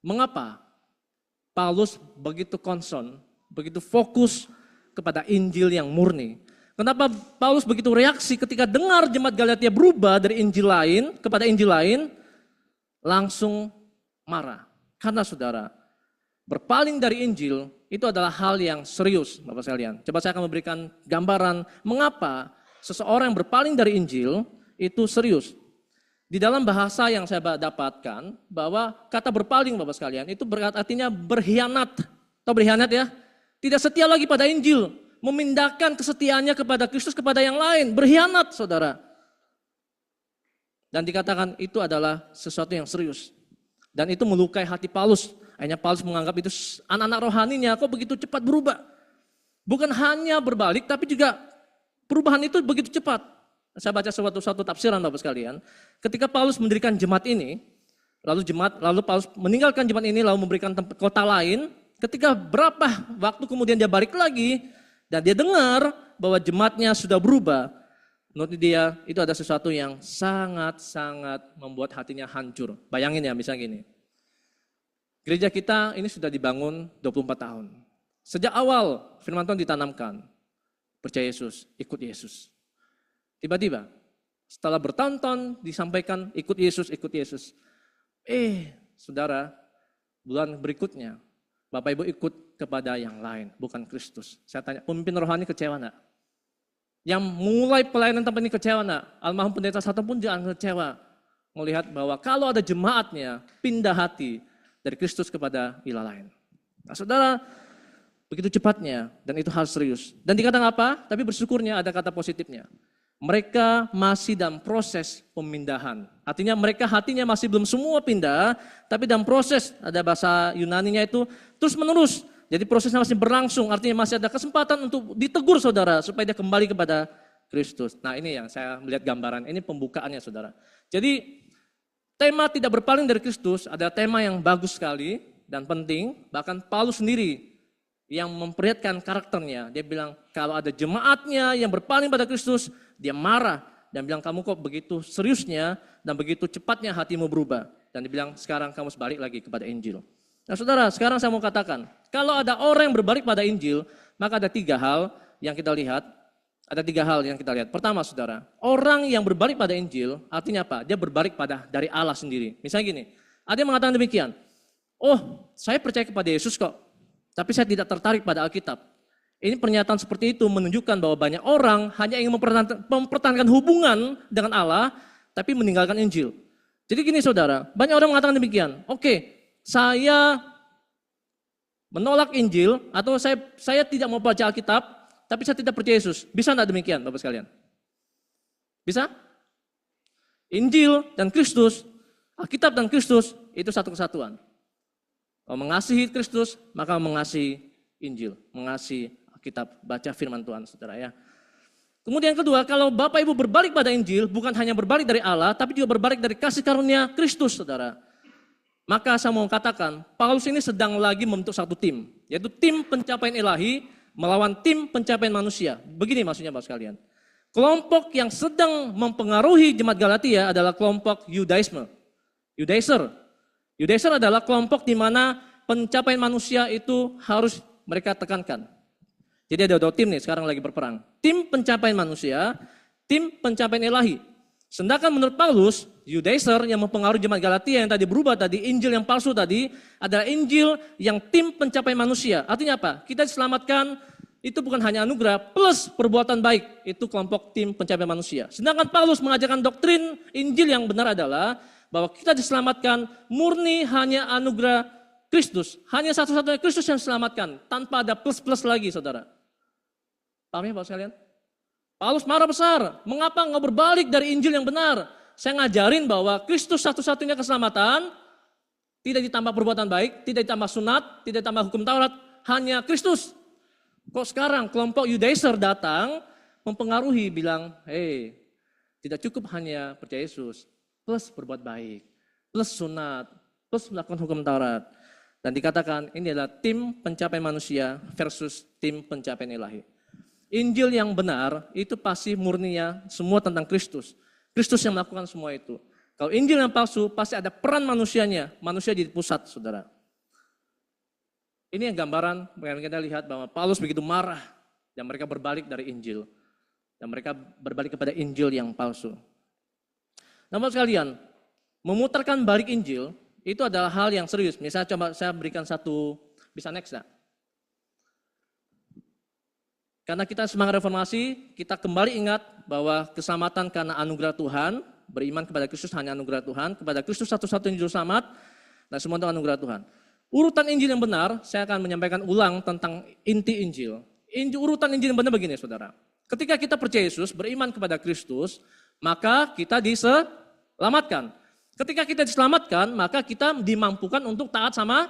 mengapa Paulus begitu concern, begitu fokus kepada Injil yang murni? Kenapa Paulus begitu reaksi ketika dengar jemaat Galatia berubah dari Injil lain kepada Injil lain, langsung marah? Karena saudara, berpaling dari Injil itu adalah hal yang serius, Bapak sekalian. Coba saya akan memberikan gambaran mengapa seseorang yang berpaling dari Injil itu serius. Di dalam bahasa yang saya dapatkan, bahwa kata berpaling Bapak sekalian, itu artinya berkhianat. Atau berkhianat ya? Tidak setia lagi pada Injil. Memindahkan kesetiaannya kepada Kristus kepada yang lain. Berkhianat saudara. Dan dikatakan itu adalah sesuatu yang serius. Dan itu melukai hati Paulus. Akhirnya Paulus menganggap itu anak-anak rohaninya kok begitu cepat berubah. Bukan hanya berbalik, tapi juga perubahan itu begitu cepat. Saya baca suatu tafsiran Bapak sekalian. Ketika Paulus mendirikan jemaat ini, lalu Paulus meninggalkan jemaat ini, lalu memberikan kota lain. Ketika berapa waktu kemudian dia balik lagi, dan dia dengar bahwa jemaatnya sudah berubah. Menurut dia itu ada sesuatu yang sangat-sangat membuat hatinya hancur. Bayangin ya misalnya gini. Gereja kita ini sudah dibangun 24 tahun. Sejak awal firman Tuhan ditanamkan. Percaya Yesus, ikut Yesus. Tiba-tiba setelah bertahun-tahun disampaikan ikut Yesus, ikut Yesus. Saudara, bulan berikutnya Bapak Ibu ikut kepada yang lain, bukan Kristus. Saya tanya, pemimpin rohani kecewa enggak? Yang mulai pelayanan tempat ini kecewa enggak? Almarhum pendeta satu pun jangan kecewa. Melihat bahwa kalau ada jemaatnya pindah hati dari Kristus kepada ilah lain. Nah saudara, begitu cepatnya dan itu hal serius. Dan dikatakan apa? Tapi bersyukurnya ada kata positifnya. Mereka masih dalam proses pemindahan. Artinya mereka hatinya masih belum semua pindah, tapi dalam proses, ada bahasa Yunaninya itu terus menerus. Jadi prosesnya masih berlangsung, artinya masih ada kesempatan untuk ditegur saudara, supaya dia kembali kepada Kristus. Nah ini yang saya melihat gambaran, ini pembukaannya saudara. Jadi tema tidak berpaling dari Kristus, ada tema yang bagus sekali dan penting, bahkan Paulus sendiri yang memperlihatkan karakternya. Dia bilang kalau ada jemaatnya yang berpaling pada Kristus, dia marah dan bilang kamu kok begitu seriusnya dan begitu cepatnya hatimu berubah. Dan dia bilang sekarang kamu balik lagi kepada Injil. Nah saudara, sekarang saya mau katakan, kalau ada orang yang berbalik pada Injil, maka ada 3 hal yang kita lihat. Ada 3 hal yang kita lihat. Pertama saudara, orang yang berbalik pada Injil artinya apa? Dia berbalik dari Allah sendiri. Misalnya gini, ada yang mengatakan demikian, saya percaya kepada Yesus kok, tapi saya tidak tertarik pada Alkitab. Ini pernyataan seperti itu menunjukkan bahwa banyak orang hanya ingin mempertahankan hubungan dengan Allah, tapi meninggalkan Injil. Jadi gini saudara, banyak orang mengatakan demikian. Saya menolak Injil atau saya tidak mau baca Alkitab, tapi saya tidak percaya Yesus. Bisa enggak demikian Bapak sekalian? Bisa? Injil dan Kristus, Alkitab dan Kristus itu satu kesatuan. Kalau mengasihi Kristus, maka mengasihi Injil, mengasihi Alkitab, baca firman Tuhan saudara ya. Kemudian yang kedua, kalau Bapak Ibu berbalik pada Injil, bukan hanya berbalik dari Allah, tapi juga berbalik dari kasih karunia Kristus saudara. Maka saya mau katakan, Paulus ini sedang lagi membentuk satu tim, yaitu tim pencapaian ilahi melawan tim pencapaian manusia. Begini maksudnya Bapak sekalian. Kelompok yang sedang mempengaruhi jemaat Galatia adalah kelompok Yudaisme. Yudaisme adalah kelompok di mana pencapaian manusia itu harus mereka tekankan. Jadi ada 2 tim nih sekarang lagi berperang. Tim pencapaian manusia, tim pencapaian ilahi. Sedangkan menurut Paulus, Yudaisme yang mempengaruhi jemaat Galatia yang tadi berubah tadi, Injil yang palsu tadi, adalah Injil yang tim pencapaian manusia. Artinya apa? Kita diselamatkan itu bukan hanya anugerah plus perbuatan baik, itu kelompok tim pencapaian manusia. Sedangkan Paulus mengajarkan doktrin Injil yang benar adalah bahwa kita diselamatkan murni hanya anugerah Kristus. Hanya satu-satunya Kristus yang diselamatkan, tanpa ada plus-plus lagi saudara. Paham ya Bapak sekalian? Paulus marah besar, mengapa enggak berbalik dari Injil yang benar? Saya ngajarin bahwa Kristus satu-satunya keselamatan, tidak ditambah perbuatan baik, tidak ditambah sunat, tidak ditambah hukum Taurat, hanya Kristus. Kok sekarang kelompok Yudaisme datang, mempengaruhi, bilang, tidak cukup hanya percaya Yesus, plus berbuat baik, plus sunat, plus melakukan hukum Taurat. Dan dikatakan ini adalah tim pencapaian manusia versus tim pencapaian ilahi. Injil yang benar itu pasti murninya semua tentang Kristus. Kristus yang melakukan semua itu. Kalau Injil yang palsu pasti ada peran manusianya. Manusia jadi pusat saudara. Ini yang gambaran yang kita lihat bahwa Paulus begitu marah. Dan mereka berbalik dari Injil. Dan mereka berbalik kepada Injil yang palsu. Namun sekalian, memutarkan balik Injil itu adalah hal yang serius. Misalnya coba saya berikan satu, bisa next nak? Karena kita semangat reformasi, kita kembali ingat bahwa keselamatan karena anugerah Tuhan, beriman kepada Kristus hanya anugerah Tuhan, kepada Kristus satu-satunya juru selamat, dan semua itu anugerah Tuhan. Urutan Injil yang benar, saya akan menyampaikan ulang tentang inti Injil. Urutan Injil yang benar begini, saudara. Ketika kita percaya Yesus, beriman kepada Kristus, maka kita diselamatkan. Ketika kita diselamatkan, maka kita dimampukan untuk taat sama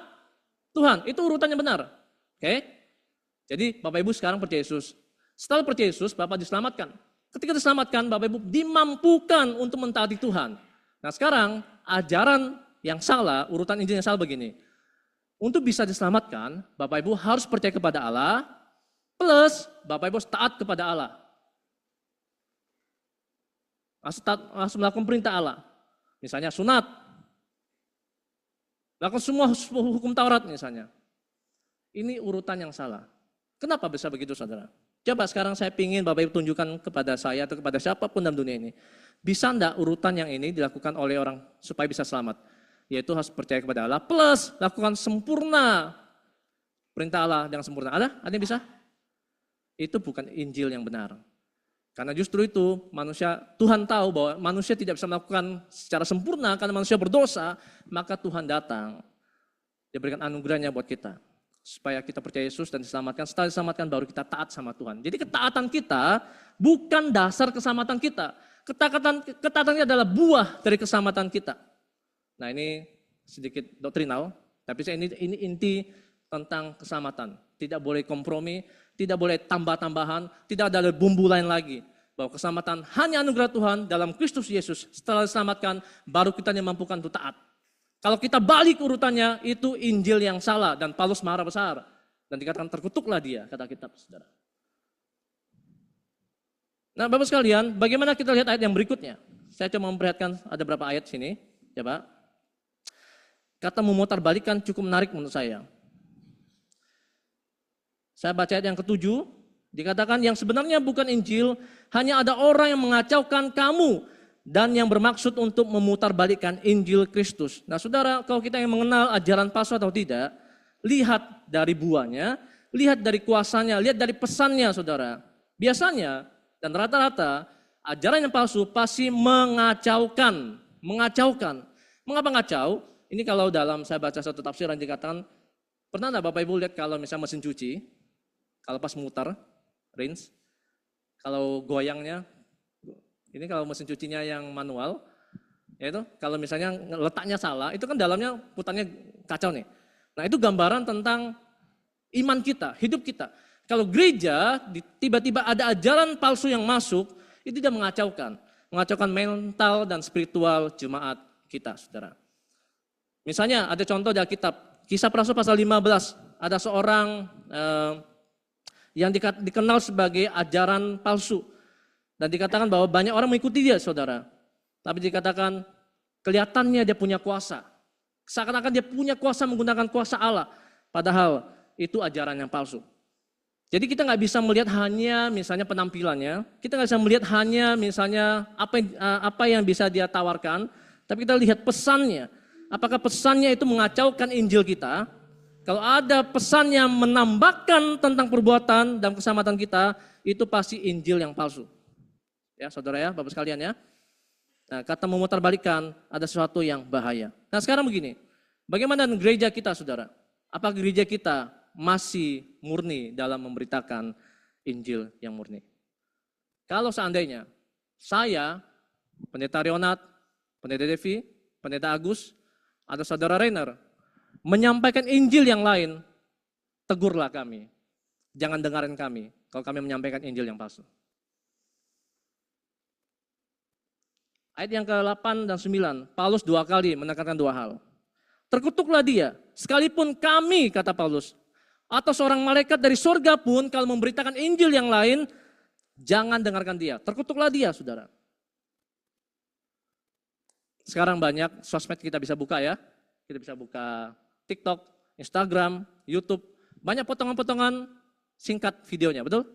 Tuhan. Itu urutannya benar. Oke? Jadi Bapak Ibu sekarang percaya Yesus. Setelah percaya Yesus, Bapak diselamatkan. Ketika diselamatkan, Bapak Ibu dimampukan untuk mentaati Tuhan. Nah sekarang, ajaran yang salah, urutan Injil yang salah begini. Untuk bisa diselamatkan, Bapak Ibu harus percaya kepada Allah, plus Bapak Ibu harus taat kepada Allah. Harus melakukan perintah Allah. Misalnya sunat. Lakukan semua hukum Taurat misalnya. Ini urutan yang salah. Kenapa bisa begitu saudara? Coba sekarang saya ingin Bapak Ibu tunjukkan kepada saya atau kepada siapapun dalam dunia ini. Bisa enggak urutan yang ini dilakukan oleh orang supaya bisa selamat? Yaitu harus percaya kepada Allah plus lakukan sempurna perintah Allah dengan sempurna. Ada yang bisa? Itu bukan Injil yang benar. Karena justru itu Tuhan tahu bahwa manusia tidak bisa melakukan secara sempurna karena manusia berdosa, maka Tuhan datang. Dia berikan anugerahnya buat kita. Supaya kita percaya Yesus dan diselamatkan. Setelah diselamatkan baru kita taat sama Tuhan. Jadi ketaatan kita bukan dasar keselamatan kita. Ketaatannya adalah buah dari keselamatan kita. Nah ini sedikit doktrinal, tapi ini inti tentang keselamatan. Tidak boleh kompromi, tidak boleh tambah-tambahan, tidak ada bumbu lain lagi. Bahwa keselamatan hanya anugerah Tuhan dalam Kristus Yesus. Setelah diselamatkan baru kita dimampukan untuk taat. Kalau kita balik urutannya, itu Injil yang salah. Dan Paulus marah besar. Dan dikatakan terkutuklah dia, kata kitab, saudara. Nah Bapak sekalian, bagaimana kita lihat ayat yang berikutnya? Saya coba memperlihatkan ada beberapa ayat sini. Coba. Kata memutarbalikkan cukup menarik menurut saya. Saya baca ayat yang ke-7. Dikatakan yang sebenarnya bukan Injil, hanya ada orang yang mengacaukan kamu. Dan yang bermaksud untuk memutarbalikkan Injil Kristus. Nah saudara, kalau kita yang mengenal ajaran palsu atau tidak, lihat dari buahnya, lihat dari kuasanya, lihat dari pesannya saudara. Biasanya dan rata-rata ajaran yang palsu pasti mengacaukan. Mengapa ngacau? Ini kalau dalam saya baca satu tafsiran dikatakan, pernah enggak Bapak Ibu lihat kalau misalnya mesin cuci, kalau pas muter, rinse, kalau goyangnya, ini kalau mesin cucinya yang manual, yaitu kalau misalnya letaknya salah, itu kan dalamnya putarnya kacau nih. Nah itu gambaran tentang iman kita, hidup kita. Kalau gereja tiba-tiba ada ajaran palsu yang masuk, itu tidak mengacaukan mental dan spiritual jemaat kita, saudara. Misalnya ada contoh dari kitab Kisah Para Rasul pasal 15, ada seorang yang dikenal sebagai ajaran palsu. Dan dikatakan bahwa banyak orang mengikuti dia, saudara. Tapi dikatakan kelihatannya dia punya kuasa. Seakan-akan dia punya kuasa menggunakan kuasa Allah. Padahal itu ajaran yang palsu. Jadi kita nggak bisa melihat hanya misalnya penampilannya. Kita nggak bisa melihat hanya misalnya apa yang bisa dia tawarkan. Tapi kita lihat pesannya. Apakah pesannya itu mengacaukan Injil kita? Kalau ada pesan yang menambahkan tentang perbuatan dan keselamatan kita, itu pasti Injil yang palsu. Ya saudara ya, Bapak sekalian ya. Nah, kata memutarbalikkan ada sesuatu yang bahaya. Nah sekarang begini, bagaimana dengan gereja kita saudara? Apakah gereja kita masih murni dalam memberitakan Injil yang murni? Kalau seandainya saya, Pendeta Rionat, Pendeta Devi, Pendeta Agus, atau Saudara Rainer menyampaikan Injil yang lain, tegurlah kami. Jangan dengarin kami kalau kami menyampaikan Injil yang palsu. Ayat yang ke-8 dan 9, Paulus 2 kali menekankan 2 hal. Terkutuklah dia, sekalipun kami, kata Paulus, atau seorang malaikat dari surga pun kalau memberitakan Injil yang lain, jangan dengarkan dia. Terkutuklah dia, saudara. Sekarang banyak sosmed kita bisa buka ya. Kita bisa buka TikTok, Instagram, YouTube. Banyak potongan-potongan singkat videonya, betul?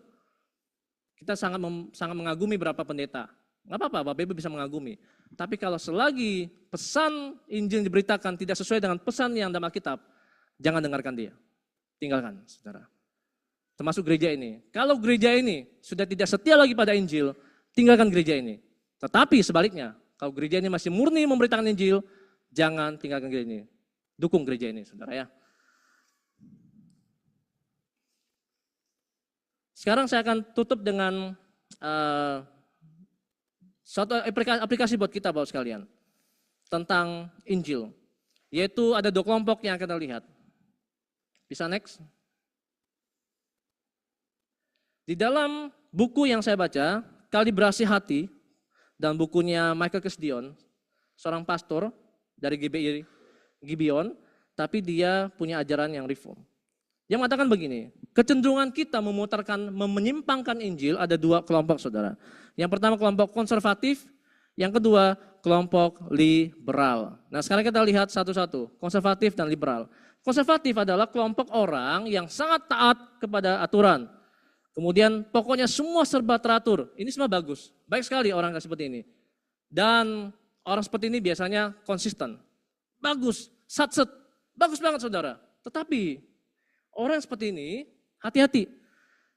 Kita sangat mengagumi berapa pendeta. Nggak apa-apa, Bapak Ibu bisa mengagumi. Tapi kalau selagi pesan Injil yang diberitakan tidak sesuai dengan pesan yang dalam Alkitab, jangan dengarkan dia. Tinggalkan, saudara. Termasuk gereja ini. Kalau gereja ini sudah tidak setia lagi pada Injil, tinggalkan gereja ini. Tetapi sebaliknya, Kalau gereja ini masih murni memberitakan Injil, jangan tinggalkan gereja ini. Dukung gereja ini, saudara ya. Sekarang saya akan tutup dengan suatu aplikasi buat kita Bapak sekalian. Tentang Injil. Yaitu ada 2 kelompok yang kita lihat. Bisa next? Di dalam buku yang saya baca, Kalibrasi Hati, dan bukunya Michael Kesdion, seorang pastor dari GBI Gibeon, tapi dia punya ajaran yang reform. Yang mengatakan begini, kecenderungan kita menyimpangkan Injil ada 2 kelompok saudara. Yang pertama kelompok konservatif, yang kedua kelompok liberal. Nah sekarang kita lihat satu-satu, konservatif dan liberal. Konservatif adalah kelompok orang yang sangat taat kepada aturan. Kemudian pokoknya semua serba teratur. Ini semua bagus. Baik sekali orang seperti ini. Dan orang seperti ini biasanya konsisten. Bagus, satset. Bagus banget saudara. Tetapi orang seperti ini hati-hati.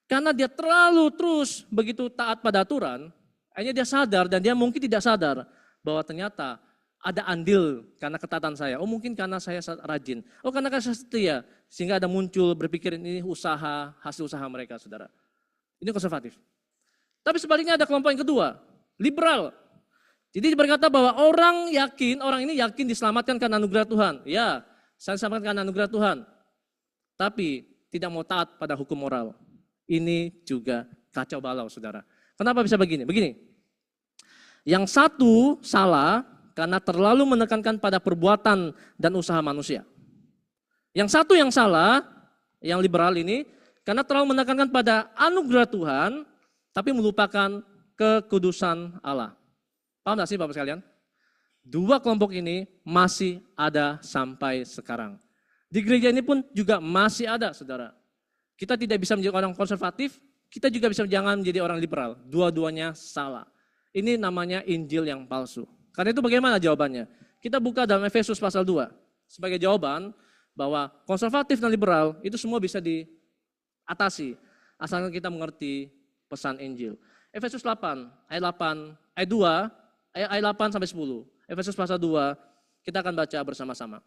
Karena dia terlalu terus begitu taat pada aturan. Akhirnya dia sadar dan dia mungkin tidak sadar bahwa ternyata ada andil karena ketaatan saya. Oh mungkin karena saya rajin. Oh karena saya setia. Sehingga ada muncul berpikir ini usaha, hasil usaha mereka saudara. Ini konservatif. Tapi sebaliknya ada kelompok yang kedua, liberal. Jadi berkata bahwa orang ini yakin diselamatkan karena anugerah Tuhan. Ya, saya diselamatkan karena anugerah Tuhan. Tapi tidak mau taat pada hukum moral. Ini juga kacau balau saudara. Kenapa bisa begini? Begini, yang satu salah karena terlalu menekankan pada perbuatan dan usaha manusia. Yang satu yang salah, yang liberal ini, karena terlalu menekankan pada anugerah Tuhan, tapi melupakan kekudusan Allah. Paham gak sih Bapak sekalian? 2 kelompok ini masih ada sampai sekarang. Di gereja ini pun juga masih ada saudara. Kita tidak bisa menjadi orang konservatif, kita juga bisa jangan menjadi orang liberal. Dua-duanya salah. Ini namanya Injil yang palsu. Karena itu bagaimana jawabannya? Kita buka dalam Efesus pasal 2. Sebagai jawaban bahwa konservatif dan liberal itu semua bisa diatasi. Asalkan kita mengerti pesan Injil. Efesus 8, ayat 8 sampai 10. Efesus pasal 2, kita akan baca bersama-sama.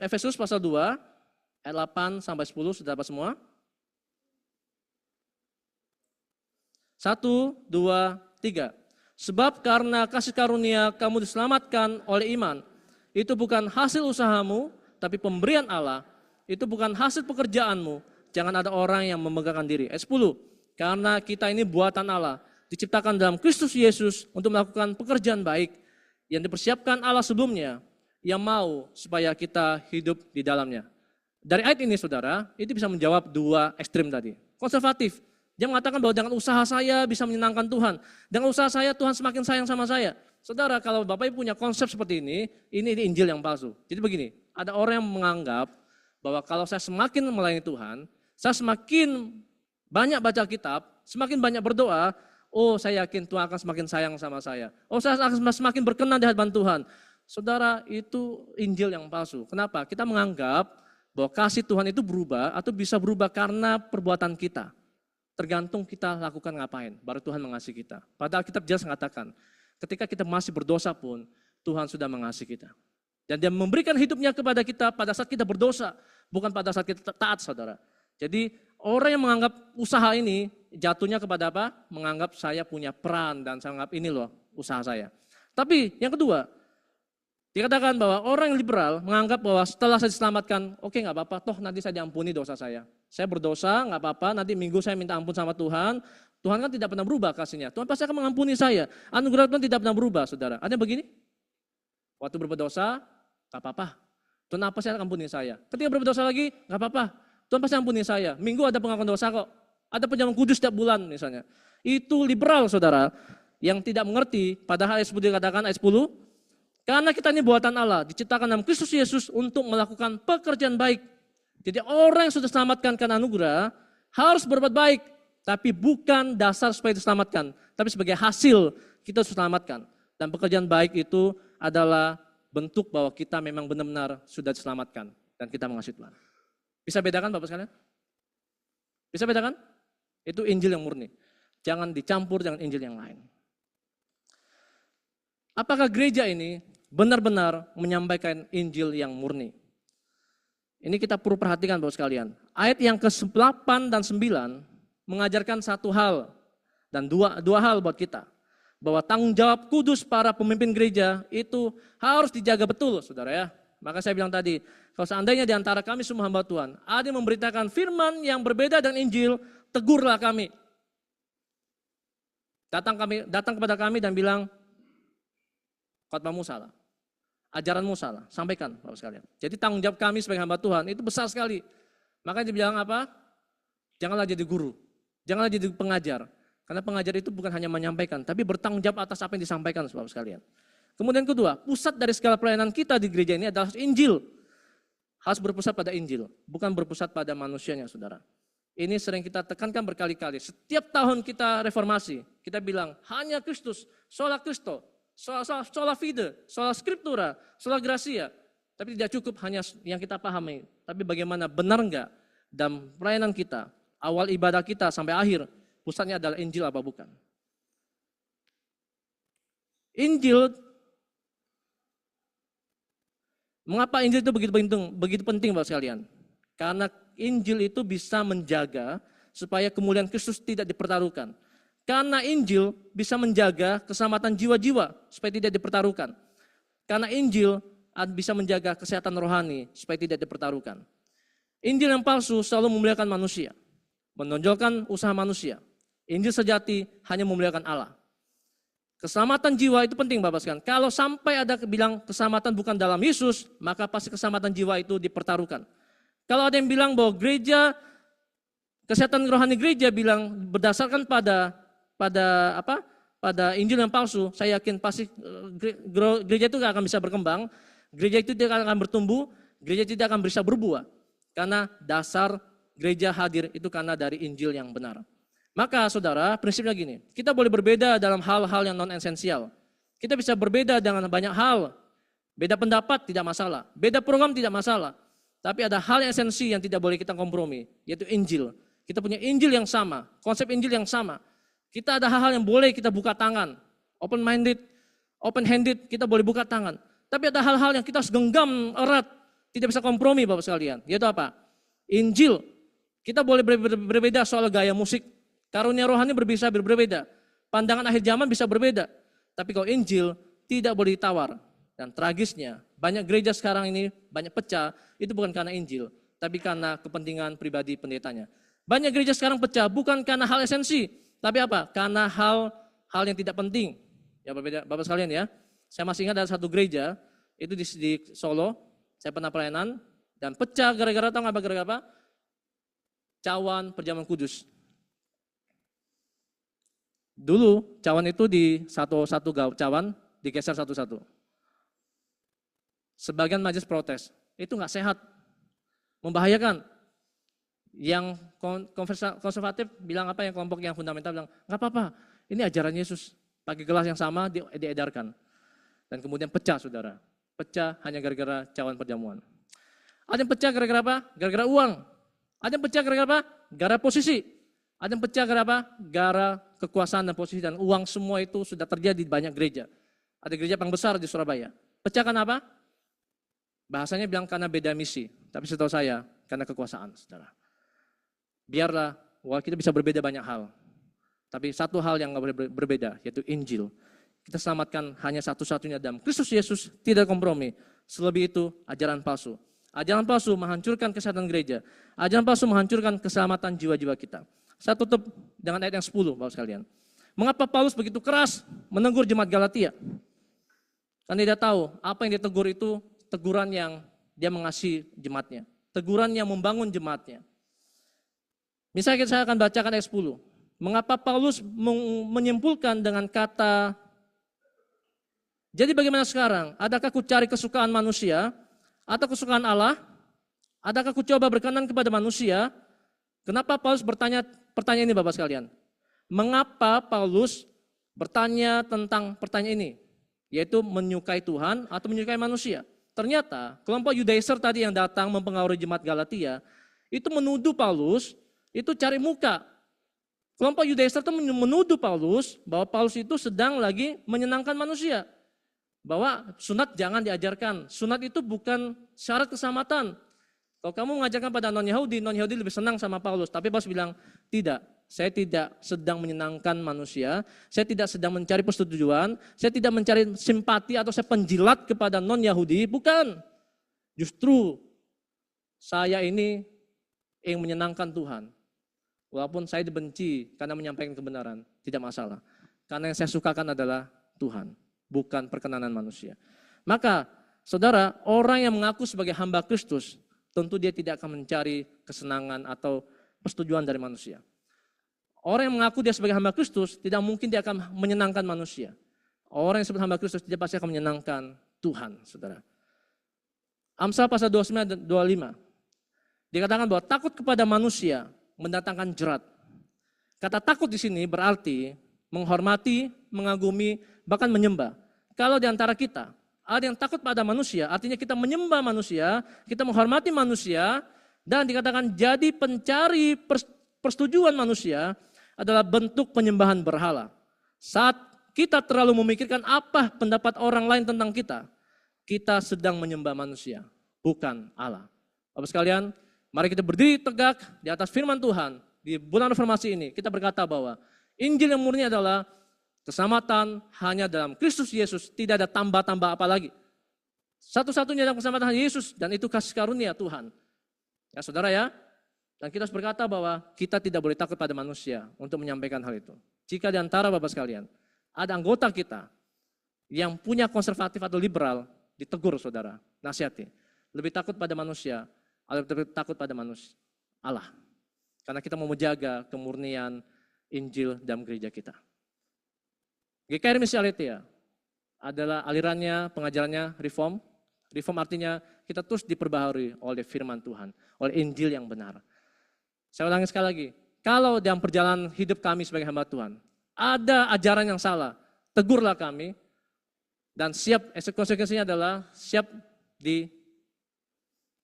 Efesus pasal 2, ayat 8 sampai 10, sudah dapat semua? 1, 2, 3. Sebab karena kasih karunia kamu diselamatkan oleh iman. Itu bukan hasil usahamu, tapi pemberian Allah. Itu bukan hasil pekerjaanmu. Jangan ada orang yang memegahkan diri. Ayat 10. Karena kita ini buatan Allah. Diciptakan dalam Kristus Yesus untuk melakukan pekerjaan baik. Yang dipersiapkan Allah sebelumnya. Yang mau supaya kita hidup di dalamnya. Dari ayat ini saudara, itu bisa menjawab 2 ekstrim tadi. Konservatif. Dia mengatakan bahwa dengan usaha saya bisa menyenangkan Tuhan. Dengan usaha saya Tuhan semakin sayang sama saya. Saudara, kalau Bapak Ibu punya konsep seperti ini Injil yang palsu. Jadi begini, ada orang yang menganggap bahwa kalau saya semakin melayani Tuhan, saya semakin banyak baca kitab, semakin banyak berdoa, oh saya yakin Tuhan akan semakin sayang sama saya. Oh saya akan semakin berkenan di hadapan Tuhan. Saudara, itu Injil yang palsu. Kenapa? Kita menganggap bahwa kasih Tuhan itu berubah atau bisa berubah karena perbuatan kita. Tergantung kita lakukan ngapain, baru Tuhan mengasihi kita. Padahal kitab jelas mengatakan, ketika kita masih berdosa pun, Tuhan sudah mengasihi kita. Dan dia memberikan hidupnya kepada kita pada saat kita berdosa, bukan pada saat kita taat saudara. Jadi orang yang menganggap usaha ini, jatuhnya kepada apa? Menganggap saya punya peran dan saya menganggap ini loh usaha saya. Tapi yang kedua, dikatakan bahwa orang yang liberal menganggap bahwa setelah saya diselamatkan, oke nggak apa-apa, toh nanti saya diampuni dosa saya. Saya berdosa, nggak apa-apa, nanti minggu saya minta ampun sama Tuhan. Tuhan kan tidak pernah berubah kasihnya. Tuhan pasti akan mengampuni saya. Anugerah Tuhan tidak pernah berubah, saudara. Ada yang begini? Waktu berbuat dosa, nggak apa-apa. Tuhan apa sih akan ampuni saya? Ketika berbuat dosa lagi, nggak apa-apa. Tuhan pasti ampuni saya. Minggu ada pengakuan dosa kok. Ada penjaman kudus setiap bulan misalnya. Itu liberal, saudara. Yang tidak mengerti, padahal ayat 10 dikatakan, ayat 10, karena kita ini buatan Allah, diciptakan dalam Kristus Yesus untuk melakukan pekerjaan baik. Jadi orang yang sudah diselamatkan karena anugerah harus berbuat baik, tapi bukan dasar supaya diselamatkan, tapi sebagai hasil kita diselamatkan. Dan pekerjaan baik itu adalah bentuk bahwa kita memang benar-benar sudah diselamatkan dan kita mengasihi Tuhan. Bisa bedakan Bapak sekalian? Bisa bedakan? Itu Injil yang murni. Jangan dicampur dengan Injil yang lain. Apakah gereja ini benar-benar menyampaikan Injil yang murni? Ini kita perlu perhatikan Bapak sekalian. Ayat yang ke-8 dan 9 mengajarkan satu hal dan dua hal buat kita. Bahwa tanggung jawab kudus para pemimpin gereja itu harus dijaga betul, saudara ya. Maka saya bilang tadi, kalau seandainya di antara kami semua hamba Tuhan, ada yang memberitakan firman yang berbeda dengan Injil, tegurlah kami. Datang kepada kami dan bilang, khotbahmu salah, ajaranmu salah, sampaikan Bapak sekalian. Jadi tanggung jawab kami sebagai hamba Tuhan itu besar sekali. Makanya dibilang apa? Janganlah jadi guru, janganlah jadi pengajar. Karena pengajar itu bukan hanya menyampaikan, tapi bertanggung jawab atas apa yang disampaikan Bapak sekalian. Kemudian kedua, pusat dari segala pelayanan kita di gereja ini adalah Injil. Harus berpusat pada Injil, bukan berpusat pada manusianya, saudara. Ini sering kita tekankan berkali-kali. Setiap tahun kita reformasi, kita bilang hanya Kristus, sola Cristo, sola fide, sola scriptura, sola gracia. Tapi tidak cukup hanya yang kita pahami. Tapi bagaimana benar enggak dalam pelayanan kita, awal ibadah kita sampai akhir, pusatnya adalah Injil apa bukan. Injil, mengapa Injil itu begitu penting Bapak sekalian? Karena Injil itu bisa menjaga supaya kemuliaan Kristus tidak dipertaruhkan. Karena Injil bisa menjaga keselamatan jiwa-jiwa supaya tidak dipertaruhkan. Karena Injil bisa menjaga kesehatan rohani supaya tidak dipertaruhkan. Injil yang palsu selalu memuliakan manusia, menonjolkan usaha manusia. Injil sejati hanya memuliakan Allah. Keselamatan jiwa itu penting Bapak sekalian. Kalau sampai ada bilang keselamatan bukan dalam Yesus, maka pasti keselamatan jiwa itu dipertaruhkan. Kalau ada yang bilang bahwa gereja, kesehatan rohani gereja bilang berdasarkan pada Injil yang palsu, saya yakin pasti gereja itu tidak akan bisa berkembang, gereja itu tidak akan bertumbuh, gereja tidak akan bisa berbuah. Karena dasar gereja hadir itu karena dari Injil yang benar. Maka saudara, prinsipnya gini, kita boleh berbeda dalam hal-hal yang non-esensial. Kita bisa berbeda dengan banyak hal. Beda pendapat tidak masalah, beda program tidak masalah. Tapi ada hal yang esensi yang tidak boleh kita kompromi, yaitu Injil. Kita punya Injil yang sama, konsep Injil yang sama. Kita ada hal-hal yang boleh kita buka tangan, open-handed, kita boleh buka tangan. Tapi ada hal-hal yang kita harus genggam erat, tidak bisa kompromi Bapak sekalian. Yaitu apa? Injil. Kita boleh berbeda soal gaya musik. Karunia rohani bisa berbeda. Pandangan akhir zaman bisa berbeda. Tapi kalau Injil tidak boleh ditawar. Dan tragisnya, banyak gereja sekarang ini banyak pecah, itu bukan karena Injil, tapi karena kepentingan pribadi pendetanya. Banyak gereja sekarang pecah bukan karena hal esensi, tapi apa? Karena hal yang tidak penting. Ya Bapak sekalian ya. Saya masih ingat ada satu gereja, itu di Solo, saya pernah pelayanan, dan pecah gara-gara apa? Cawan Perjamuan Kudus. Dulu cawan itu di satu cawan digeser satu-satu. Sebagian majelis protes, itu nggak sehat, membahayakan. Yang konservatif bilang apa, yang kelompok yang fundamental bilang nggak apa-apa, ini ajaran Yesus. Pakai gelas yang sama diedarkan. Dan kemudian pecah saudara, pecah hanya gara-gara cawan perjamuan. Ada yang pecah gara-gara apa? Gara-gara uang. Ada yang pecah gara-gara apa? Gara posisi. Ada yang pecah gara apa? Gara kekuasaan dan posisi dan uang, semua itu sudah terjadi di banyak gereja. Ada gereja paling besar di Surabaya. Pecah karena apa? Bahasanya bilang karena beda misi. Tapi setahu saya karena kekuasaan, saudara. Biarlah, kita bisa berbeda banyak hal. Tapi satu hal yang nggak boleh berbeda, yaitu Injil. Kita selamatkan hanya satu-satunya dalam Kristus Yesus, tidak kompromi. Selebih itu ajaran palsu. Ajaran palsu menghancurkan kesehatan gereja. Ajaran palsu menghancurkan keselamatan jiwa-jiwa kita. Saya tutup dengan ayat yang 10, Bapak sekalian. Mengapa Paulus begitu keras menegur jemaat Galatia? Karena dia tahu apa yang ditegur itu teguran yang dia mengasihi jemaatnya. Teguran yang membangun jemaatnya. Misalnya saya akan bacakan ayat 10. Mengapa Paulus menyimpulkan dengan kata, jadi bagaimana sekarang? Adakah ku cari kesukaan manusia atau kesukaan Allah? Adakah ku coba berkenan kepada manusia? Kenapa Paulus bertanya pertanyaan ini Bapak sekalian? Mengapa Paulus bertanya tentang pertanyaan ini? Yaitu menyukai Tuhan atau menyukai manusia. Ternyata kelompok Yudaizer tadi yang datang mempengaruhi jemaat Galatia, itu menuduh Paulus, itu cari muka. Kelompok Yudaizer itu menuduh Paulus bahwa Paulus itu sedang lagi menyenangkan manusia. bahwa sunat jangan diajarkan. Sunat itu bukan syarat keselamatan. Kalau kamu mengajarkan pada non-Yahudi lebih senang sama Paulus. Tapi Paulus bilang, tidak, saya tidak sedang menyenangkan manusia, saya tidak sedang mencari persetujuan, saya tidak mencari simpati atau saya penjilat kepada non-Yahudi, bukan. Justru saya ini yang menyenangkan Tuhan. Walaupun saya dibenci karena menyampaikan kebenaran, tidak masalah. Karena yang saya sukakan adalah Tuhan, bukan perkenanan manusia. Maka, saudara, orang yang mengaku sebagai hamba Kristus, tentu dia tidak akan mencari kesenangan atau persetujuan dari manusia. Orang yang mengaku dia sebagai hamba Kristus, tidak mungkin dia akan menyenangkan manusia. Orang yang disebut hamba Kristus, dia pasti akan menyenangkan Tuhan, saudara. Amsal pasal 29 dan 25. Dikatakan bahwa takut kepada manusia mendatangkan jerat. Kata takut di sini berarti menghormati, mengagumi, bahkan menyembah. Kalau di antara kita ada yang takut pada manusia, artinya kita menyembah manusia, kita menghormati manusia, dan dikatakan jadi pencari persetujuan manusia adalah bentuk penyembahan berhala. Saat kita terlalu memikirkan apa pendapat orang lain tentang kita sedang menyembah manusia, bukan Allah. Bapak sekalian, mari kita berdiri tegak di atas firman Tuhan. Di bulan reformasi ini kita berkata bahwa Injil yang murni adalah keselamatan hanya dalam Kristus Yesus, tidak ada tambah-tambah apa lagi. Satu-satunya dalam keselamatan Yesus, dan itu kasih karunia Tuhan. Ya saudara ya, dan kita harus berkata bahwa kita tidak boleh takut pada manusia untuk menyampaikan hal itu. Jika di antara Bapak sekalian, ada anggota kita yang punya konservatif atau liberal, ditegur saudara, nasihati. Lebih takut pada manusia, atau lebih takut pada manusia, Allah. Karena kita mau menjaga kemurnian Injil dalam gereja kita. GKR Misialetia adalah alirannya, pengajarannya reform. Reform artinya kita terus diperbaharui oleh firman Tuhan, oleh Injil yang benar. Saya ulangi sekali lagi, kalau dalam perjalanan hidup kami sebagai hamba Tuhan, ada ajaran yang salah, tegurlah kami, dan siap, konsekuensinya adalah siap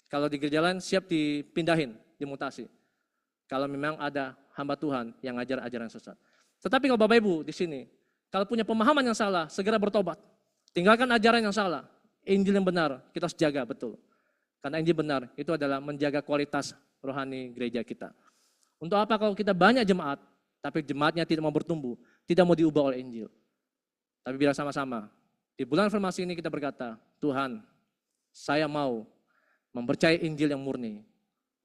kalau di gereja lain siap dipindahin, dimutasi. Kalau memang ada hamba Tuhan yang ngajar ajaran sesat. Tetapi kalau Bapak Ibu di sini, kalau punya pemahaman yang salah, segera bertobat. Tinggalkan ajaran yang salah. Injil yang benar, kita harus jaga betul. Karena Injil benar, itu adalah menjaga kualitas rohani gereja kita. Untuk apa kalau kita banyak jemaat, tapi jemaatnya tidak mau bertumbuh, tidak mau diubah oleh Injil. Tapi bila sama-sama, di bulan reformasi ini kita berkata, Tuhan, saya mau mempercayai Injil yang murni,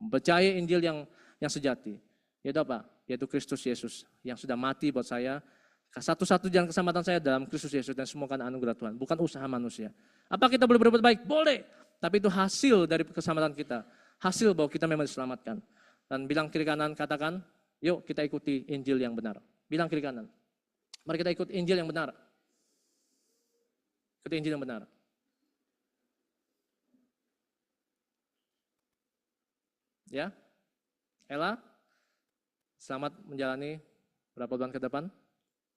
mempercayai Injil yang sejati. Yaitu apa? Yaitu Kristus Yesus yang sudah mati buat saya. Satu-satu jalan keselamatan saya dalam Kristus Yesus dan semua karena anugerah Tuhan, bukan usaha manusia. Apa kita boleh berbuat baik? Boleh. Tapi itu hasil dari keselamatan kita. Hasil bahwa kita memang diselamatkan. Dan bilang kiri kanan, katakan, yuk kita ikuti Injil yang benar. Bilang kiri kanan. Mari kita ikut Injil yang benar. Ikuti Injil yang benar. Ya, Ella, selamat menjalani berapa bulan ke depan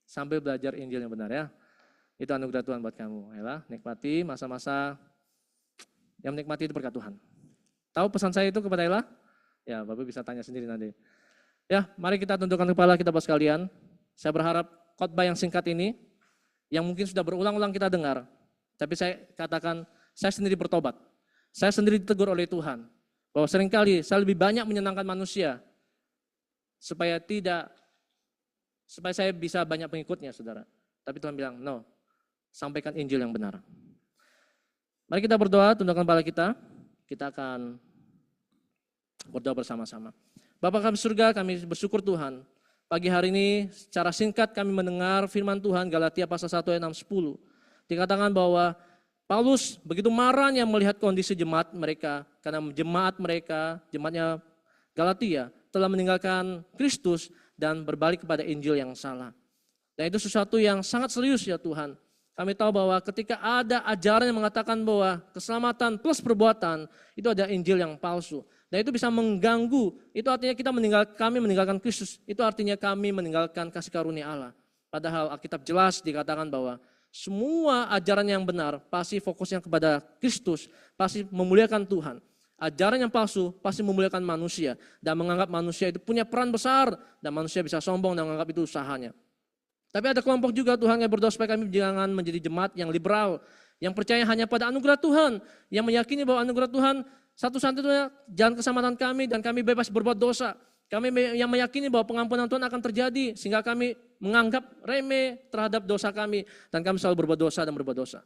sambil belajar Injil yang benar ya. Itu anugerah Tuhan buat kamu. Ella, nikmati masa-masa yang menikmati itu berkat Tuhan. Tahu pesan saya itu kepada Ella? Ya, Bapak bisa tanya sendiri nanti. Ya, mari kita tundukkan kepala kita Bapak sekalian. Saya berharap khotbah yang singkat ini, yang mungkin sudah berulang-ulang kita dengar, tapi saya katakan, saya sendiri bertobat. Saya sendiri ditegur oleh Tuhan. Bahwa seringkali saya lebih banyak menyenangkan manusia supaya saya bisa banyak pengikutnya, saudara. Tapi Tuhan bilang, no, sampaikan Injil yang benar. Mari kita berdoa, tundukkan kepala kita. Kita akan berdoa bersama-sama. Bapa kami surga, kami bersyukur Tuhan. Pagi hari ini secara singkat kami mendengar firman Tuhan Galatia pasal 1 ayat 6-10. Dikatakan bahwa Paulus begitu marahnya melihat kondisi jemaat mereka, karena jemaatnya Galatia telah meninggalkan Kristus dan berbalik kepada Injil yang salah. Dan itu sesuatu yang sangat serius ya Tuhan. Kami tahu bahwa ketika ada ajaran yang mengatakan bahwa keselamatan plus perbuatan, itu ada Injil yang palsu. Dan itu bisa mengganggu, itu artinya kami meninggalkan Kristus, itu artinya kami meninggalkan kasih karunia Allah. Padahal Alkitab jelas dikatakan bahwa semua ajaran yang benar pasti fokusnya kepada Kristus, pasti memuliakan Tuhan. Ajaran yang palsu pasti memuliakan manusia dan menganggap manusia itu punya peran besar dan manusia bisa sombong dan menganggap itu usahanya. Tapi ada kelompok juga Tuhan yang berdoa supaya kami jangan menjadi jemaat yang liberal, yang percaya hanya pada anugerah Tuhan, yang meyakini bahwa anugerah Tuhan satu-satunya jalan keselamatan kami dan kami bebas berbuat dosa. Kami yang meyakini bahwa pengampunan Tuhan akan terjadi sehingga kami menganggap remeh terhadap dosa kami dan kami selalu berbuat dosa dan berbuat dosa.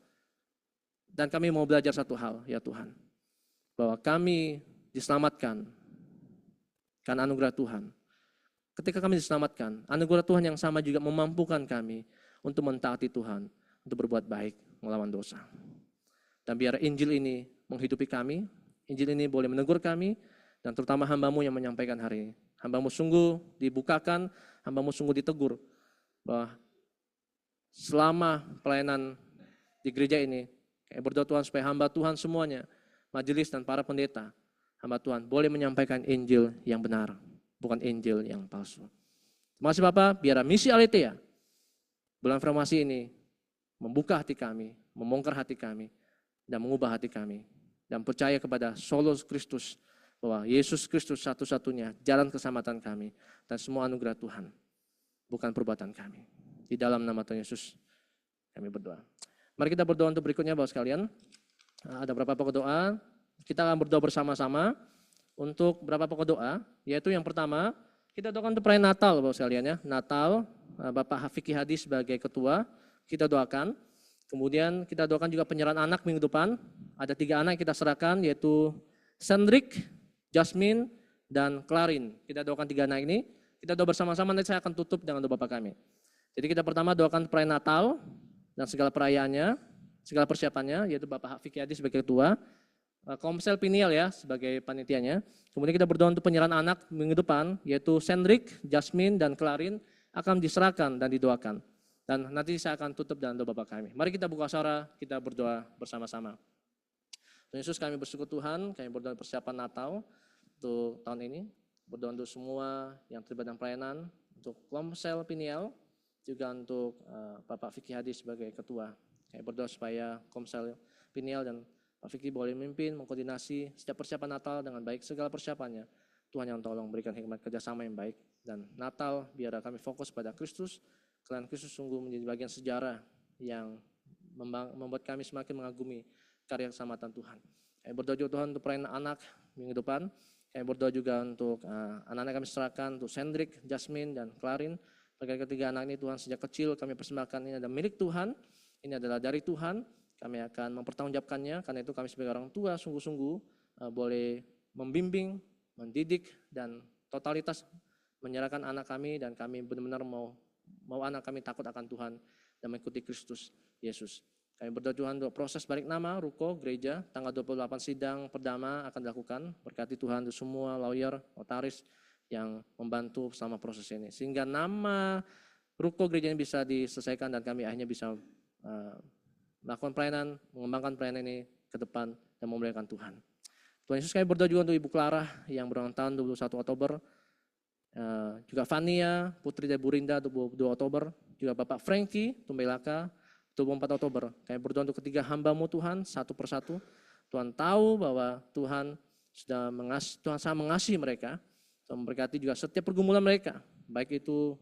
Dan kami mau belajar satu hal, ya Tuhan, bahwa kami diselamatkan karena anugerah Tuhan. Ketika kami diselamatkan, anugerah Tuhan yang sama juga memampukan kami untuk mentaati Tuhan, untuk berbuat baik, melawan dosa. Dan biar Injil ini menghidupi kami, Injil ini boleh menegur kami, dan terutama hamba-Mu yang menyampaikan hari ini. Hamba-Mu sungguh dibukakan, hamba-Mu sungguh ditegur, bahwa selama pelayanan di gereja ini, kayak berdoa Tuhan supaya hamba Tuhan semuanya, majelis dan para pendeta, hamba Tuhan boleh menyampaikan Injil yang benar, bukan Injil yang palsu. Terima kasih Bapak, biar misi Aletheia bulan reformasi ini membuka hati kami, membongkar hati kami, dan mengubah hati kami. Dan percaya kepada Solos Kristus, bahwa Yesus Kristus satu-satunya jalan keselamatan kami, dan semua anugerah Tuhan, bukan perbuatan kami. Di dalam nama Tuhan Yesus kami berdoa. Mari kita berdoa untuk berikutnya Bapak sekalian. Ada beberapa pokok doa, kita akan berdoa bersama-sama untuk beberapa pokok doa, yaitu yang pertama, kita doakan untuk perayaan Natal Bapak sekalian ya. Natal, Bapak Fikri Hadi sebagai ketua, kita doakan. Kemudian kita doakan juga penyerahan anak minggu depan. Ada 3 anak yang kita serahkan, yaitu Sandrick, Jasmine, dan Clarin. Kita doakan 3 anak ini. Kita doa bersama-sama, nanti saya akan tutup dengan doa Bapak kami. Jadi kita pertama doakan perayaan Natal dan segala perayaannya, segala persiapannya, yaitu Bapak Fikri Hadi sebagai ketua. Komsel Piniel ya sebagai panitianya. Kemudian kita berdoa untuk penyerahan anak minggu depan, yaitu Sandrick, Jasmine, dan Clarin akan diserahkan dan didoakan. Dan nanti saya akan tutup dengan doa Bapak kami. Mari kita buka suara, kita berdoa bersama-sama. Tuhan Yesus, kami bersyukur Tuhan, kami berdoa persiapan Natal untuk tahun ini. Berdoa untuk semua yang terlibat dalam pelayanan, untuk Komsel Piniel, juga untuk Bapak Fikri Hadi sebagai ketua. Kami berdoa supaya Komsel Piniel dan Pak Fikri boleh memimpin, mengkoordinasi setiap persiapan Natal dengan baik, segala persiapannya. Tuhan yang tolong berikan hikmat kerjasama yang baik. Dan Natal biar kami fokus pada Kristus, karena Kristus sungguh menjadi bagian sejarah yang membuat kami semakin mengagumi karya keselamatan Tuhan. Kami berdoa juga Tuhan untuk perayaan anak minggu depan. Kami berdoa juga untuk anak-anak kami serahkan, untuk Sandrick, Jasmine, dan Clarin. Bagi ketiga anak ini Tuhan sejak kecil kami persembahkan, ini adalah milik Tuhan, ini adalah dari Tuhan. Kami akan mempertanggungjawabkannya, karena itu kami sebagai orang tua sungguh-sungguh boleh membimbing, mendidik, dan totalitas menyerahkan anak kami, dan kami benar-benar mau anak kami takut akan Tuhan dan mengikuti Kristus Yesus. Kami berdoa Tuhan untuk proses balik nama Ruko Gereja, tanggal 28 sidang perdama akan dilakukan. Berkati Tuhan untuk semua lawyer, notaris yang membantu selama proses ini. Sehingga nama Ruko Gereja ini bisa diselesaikan dan kami akhirnya bisa melakukan pelayanan, mengembangkan pelayanan ini ke depan dan memuliakan Tuhan. Tuhan Yesus, kami berdoa juga untuk Ibu Clara yang berulang tahun 21 Oktober, juga Fania, Putri dari Burinda 22 Oktober, juga Bapak Frankie Tumbelaka 24 Oktober. Kami berdoa untuk ketiga hamba-Mu Tuhan, satu persatu. Tuhan tahu bahwa Tuhan sudah sangat mengasihi mereka, Tuhan memberkati juga setiap pergumulan mereka, baik itu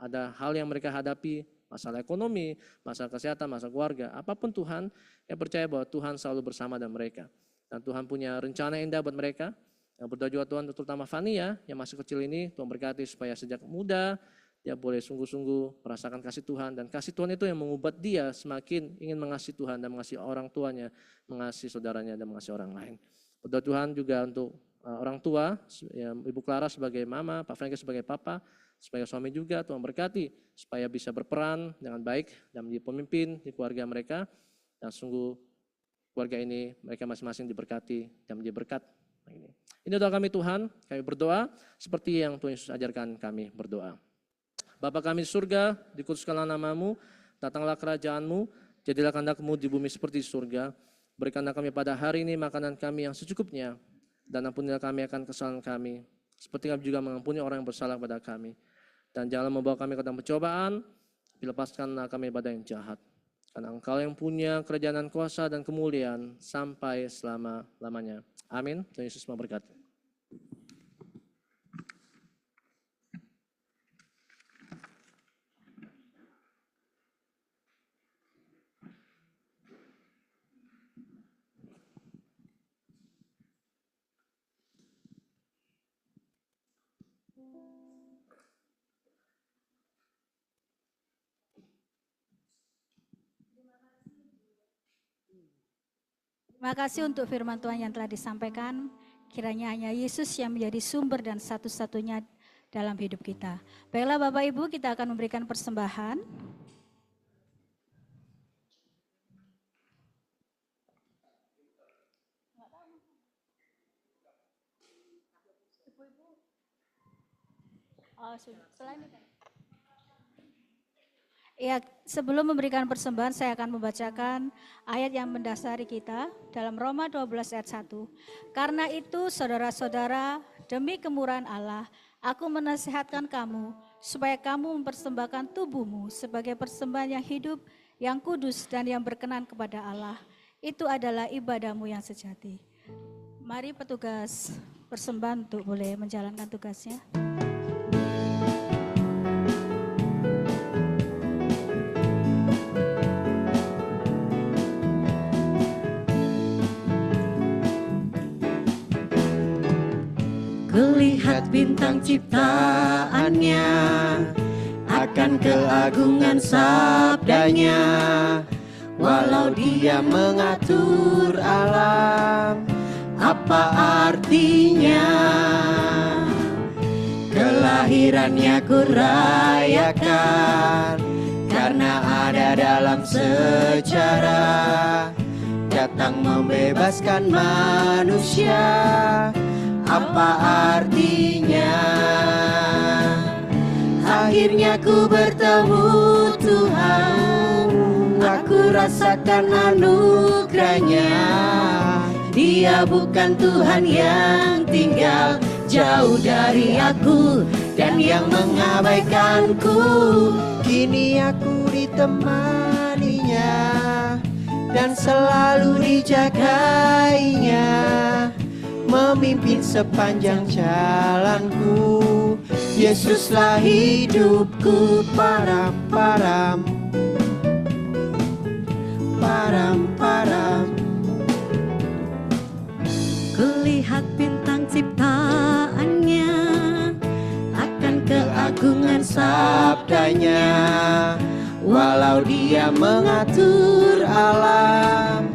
ada hal yang mereka hadapi, masalah ekonomi, masalah kesehatan, masalah keluarga, apapun Tuhan, yang percaya bahwa Tuhan selalu bersama dengan mereka. Dan Tuhan punya rencana indah buat mereka. Yang berdoa juga Tuhan terutama Fania yang masih kecil ini, Tuhan berkati supaya sejak muda dia boleh sungguh-sungguh merasakan kasih Tuhan. Dan kasih Tuhan itu yang mengubah dia semakin ingin mengasihi Tuhan dan mengasihi orang tuanya, mengasihi saudaranya dan mengasihi orang lain. Berdoa Tuhan juga untuk orang tua, Ibu Clara sebagai mama, Pak Frankie sebagai papa, sebagai suami juga Tuhan berkati supaya bisa berperan dengan baik dan menjadi pemimpin di keluarga mereka, dan sungguh keluarga ini mereka masing-masing diberkati dan menjadi berkat. Ini doa kami Tuhan, kami berdoa seperti yang Tuhan Yesus ajarkan kami berdoa. Bapa kami di surga, dikuduskanlah nama-Mu, datanglah kerajaan-Mu, jadilah kehendak-Mu di bumi seperti di surga. Berikanlah kami pada hari ini makanan kami yang secukupnya, dan ampunilah kami akan kesalahan kami, seperti kami juga mengampuni orang yang bersalah pada kami. Dan janganlah membawa kami ke dalam pencobaan, tapi lepaskanlah kami pada yang jahat. Karena Engkau yang punya kerajaan dan kuasa dan kemuliaan sampai selama-lamanya. Amin. Tuhan Yesus memberkati. Terima kasih untuk firman Tuhan yang telah disampaikan. Kiranya hanya Yesus yang menjadi sumber dan satu-satunya dalam hidup kita. Baiklah Bapak Ibu, kita akan memberikan persembahan. Ya, sebelum memberikan persembahan, saya akan membacakan ayat yang mendasari kita dalam Roma 12 ayat 1. Karena itu, saudara-saudara, demi kemurahan Allah, aku menasihatkan kamu, supaya kamu mempersembahkan tubuhmu sebagai persembahan yang hidup, yang kudus, dan yang berkenan kepada Allah. Itu adalah ibadahmu yang sejati. Mari petugas persembahan untuk boleh menjalankan tugasnya. Kulihat bintang ciptaannya, akan keagungan sabdanya. Walau dia mengatur alam, apa artinya? Kelahirannya ku rayakan, karena ada dalam sejarah. Datang membebaskan manusia, apa artinya? Akhirnya ku bertemu Tuhan, aku rasakan anugerahnya. Dia bukan Tuhan yang tinggal jauh dari aku dan yang mengabaikanku. Kini aku ditemaninya dan selalu dijagainya, memimpin sepanjang jalanku. Yesuslah hidupku, param param, param param. Kulihat bintang ciptaannya, akan keagungan Sabdanya, walau dia mengatur alam,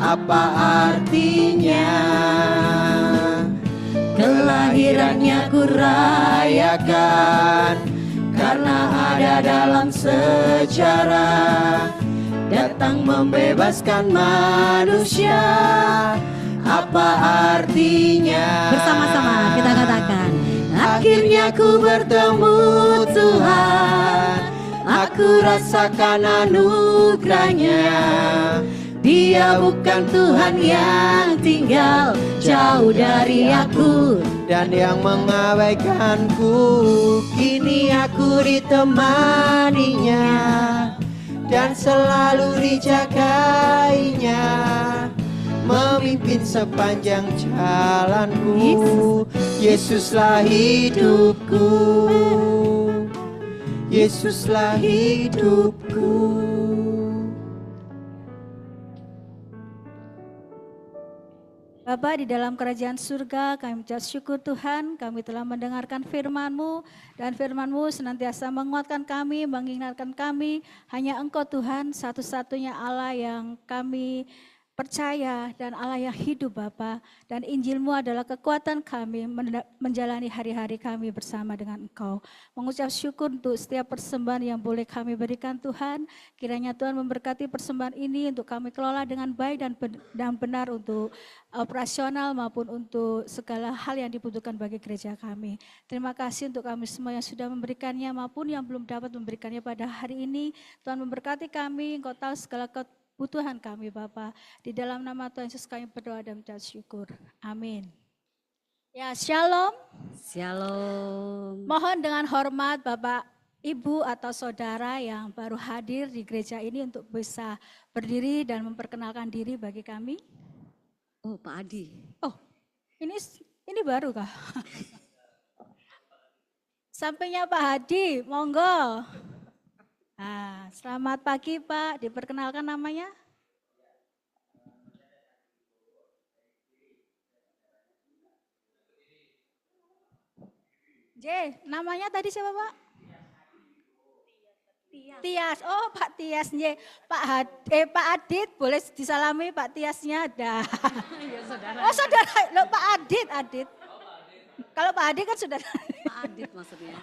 apa artinya? Kelahirannya ku rayakan, karena ada dalam sejarah. Datang membebaskan manusia, apa artinya? bersama-sama kita katakan. Akhirnya ku bertemu Tuhan, aku rasakan anugerahnya. Dia bukan Tuhan yang tinggal jauh dari aku dan yang mengabaikanku. Kini aku ditemaninya dan selalu dijagainya, memimpin sepanjang jalanku. Yesuslah hidupku, Yesuslah hidupku. Bapa di dalam kerajaan surga, kami mengucap syukur Tuhan, kami telah mendengarkan firman-Mu, dan firman-Mu senantiasa menguatkan kami, mengingatkan kami, hanya Engkau Tuhan, satu-satunya Allah yang kami percaya dan Allah yang hidup Bapa, dan Injil-Mu adalah kekuatan kami menjalani hari-hari kami bersama dengan Engkau. Mengucap syukur untuk setiap persembahan yang boleh kami berikan Tuhan, kiranya Tuhan memberkati persembahan ini untuk kami kelola dengan baik dan benar untuk operasional maupun untuk segala hal yang dibutuhkan bagi gereja kami. Terima kasih untuk kami semua yang sudah memberikannya maupun yang belum dapat memberikannya pada hari ini. Tuhan memberkati kami, Engkau tahu segala kebutuhan kami Bapa. Di dalam nama Tuhan Yesus kami berdoa dan mengucap syukur. Amin. Ya, shalom. Shalom. Mohon dengan hormat Bapak, Ibu atau saudara yang baru hadir di gereja ini untuk bisa berdiri dan memperkenalkan diri bagi kami. Oh, Pak Adi. Oh, ini baru kah? Sampainya Pak Hadi, monggo. Nah, selamat pagi Pak, diperkenalkan namanya? J, namanya tadi siapa Pak? Tias, oh Pak Tias, nye. Pak Adit, boleh disalami Pak Tiasnya ada. Oh saudara, loh, Pak Adit. Kalau Pak Adit kan saudara. Pak Adit maksudnya.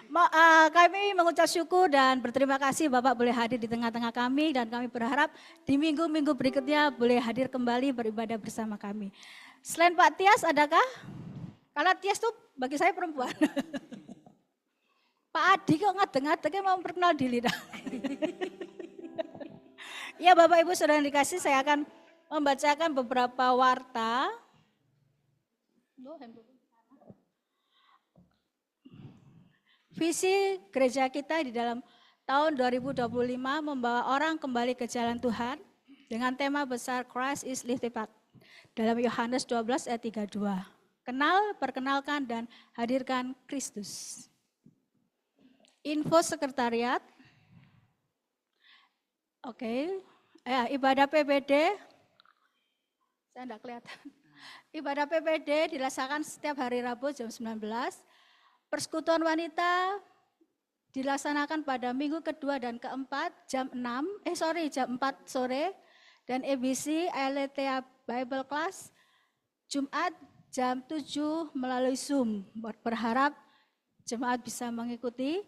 Kami mengucap syukur dan berterima kasih Bapak boleh hadir di tengah-tengah kami dan kami berharap di minggu-minggu berikutnya boleh hadir kembali beribadah bersama kami. Selain Pak Tias, adakah? Karena Tias tuh bagi saya perempuan. Pak Adi kok ngadeng-ngadengnya mau memperkenal diri. Ya Bapak Ibu Saudara yang dikasih, saya akan membacakan beberapa warta. Visi gereja kita di dalam tahun 2025 membawa orang kembali ke jalan Tuhan dengan tema besar Christ is lifted up dalam Yohanes 12 ayat 32. Kenal, perkenalkan dan hadirkan Kristus. Info sekretariat. Oke. Ibadah PPD. Saya enggak kelihatan. Ibadah PPD dilaksanakan setiap hari Rabu jam 19. Persekutuan wanita dilaksanakan pada minggu kedua dan keempat jam 4 sore. Dan EBC LTA Bible Class Jumat jam 7 melalui Zoom. Berharap jemaat bisa mengikuti.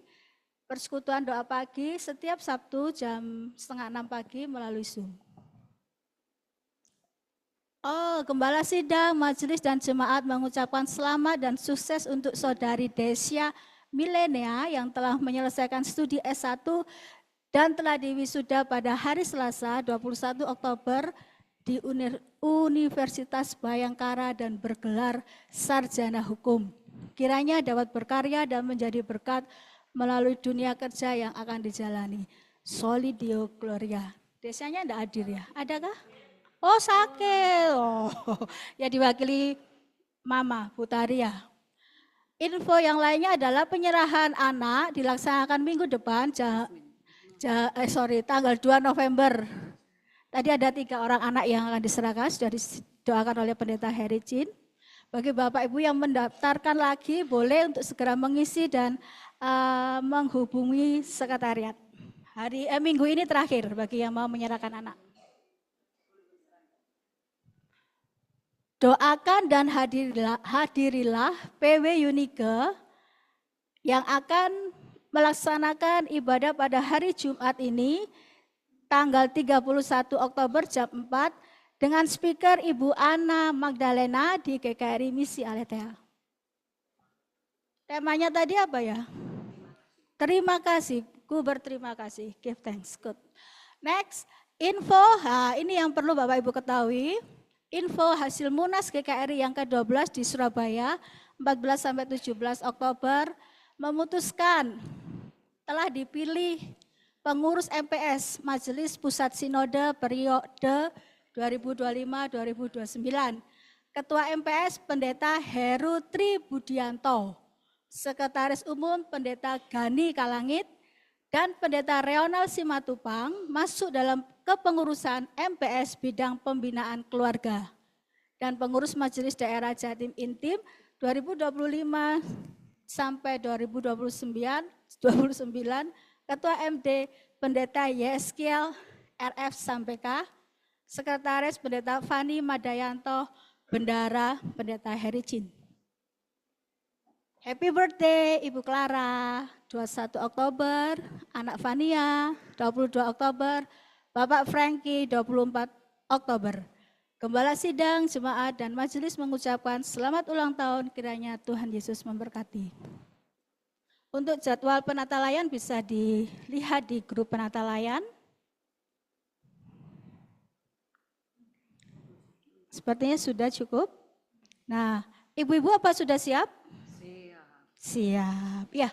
Persekutuan doa pagi setiap Sabtu jam 5:30 pagi melalui Zoom. Gembala sidang, majelis dan jemaat mengucapkan selamat dan sukses untuk saudari Desya Milenia yang telah menyelesaikan studi S1 dan telah diwisuda pada hari Selasa 21 Oktober di Universitas Bayangkara dan bergelar sarjana hukum. Kiranya dapat berkarya dan menjadi berkat melalui dunia kerja yang akan dijalani. Soli Deo Gloria. Desanya enggak hadir ya? Adakah? Oh sakit. Oh, ya diwakili Mama Putaria. Info yang lainnya adalah penyerahan anak dilaksanakan minggu depan tanggal 2 November. Tadi ada 3 orang anak yang akan diserahkan, sudah didoakan oleh Pendeta Heri Chin. Bagi Bapak Ibu yang mendaftarkan lagi boleh untuk segera mengisi dan menghubungi sekretariat. Minggu ini terakhir bagi yang mau menyerahkan anak. Doakan dan hadirilah PW Unike yang akan melaksanakan ibadah pada hari Jumat ini tanggal 31 Oktober jam 4 dengan speaker Ibu Ana Magdalena di GKRI Misi Aletheia. Temanya tadi apa ya? Terima kasih, ku berterima kasih, give thanks, good. Next, info, ini yang perlu Bapak Ibu ketahui. Info hasil Munas GKRI yang ke-12 di Surabaya, 14-17 Oktober, memutuskan telah dipilih pengurus MPS, Majelis Pusat Sinode periode 2025-2029. Ketua MPS Pendeta Heru Tri Budianto. Sekretaris Umum Pendeta Gani Kalangit dan Pendeta Reonal Simatupang masuk dalam kepengurusan MPS bidang pembinaan keluarga dan pengurus Majelis Daerah Jatim Intim 2025 sampai 2029 Ketua MD Pendeta Yeskiel RF Sampeka, Sekretaris Pendeta Fani Madayanto, Bendara Pendeta Heri Chin. Happy birthday Ibu Clara, 21 Oktober, anak Fania, 22 Oktober, Bapak Frankie, 24 Oktober. Gembala sidang, jemaat, dan majelis mengucapkan selamat ulang tahun, kiranya Tuhan Yesus memberkati. Untuk jadwal penatalayan bisa dilihat di grup penatalayan. Sepertinya sudah cukup. Nah, ibu-ibu apa sudah siap? Siap. Ya,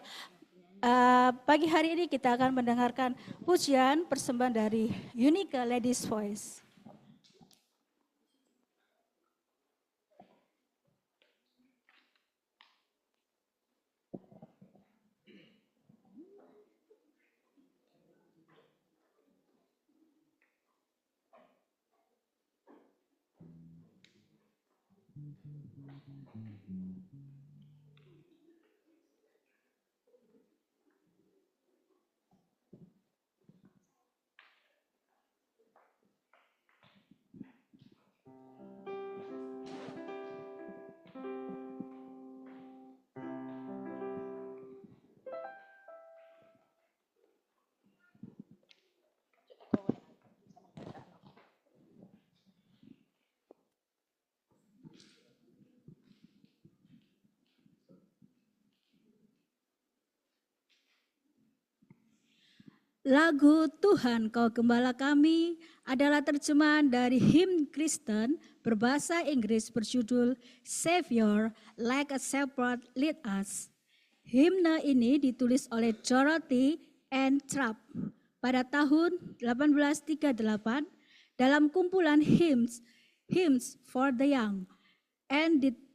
pagi hari ini kita akan mendengarkan pujian persembahan dari Unike Ladies Voice. Lagu Tuhan Kau Gembala Kami adalah terjemahan dari himn Kristen berbahasa Inggris berjudul Savior Like a Shepherd Lead Us. Himne ini ditulis oleh Dorothy Ann Trapp pada tahun 1838 dalam kumpulan Hymns for the Young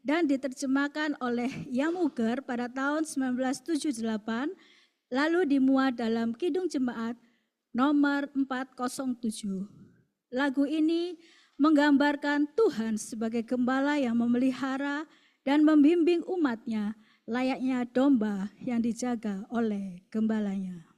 dan diterjemahkan oleh Yamuger pada tahun 1978, lalu dimuat dalam Kidung Jemaat nomor 407. Lagu ini menggambarkan Tuhan sebagai gembala yang memelihara dan membimbing umatnya layaknya domba yang dijaga oleh gembalanya.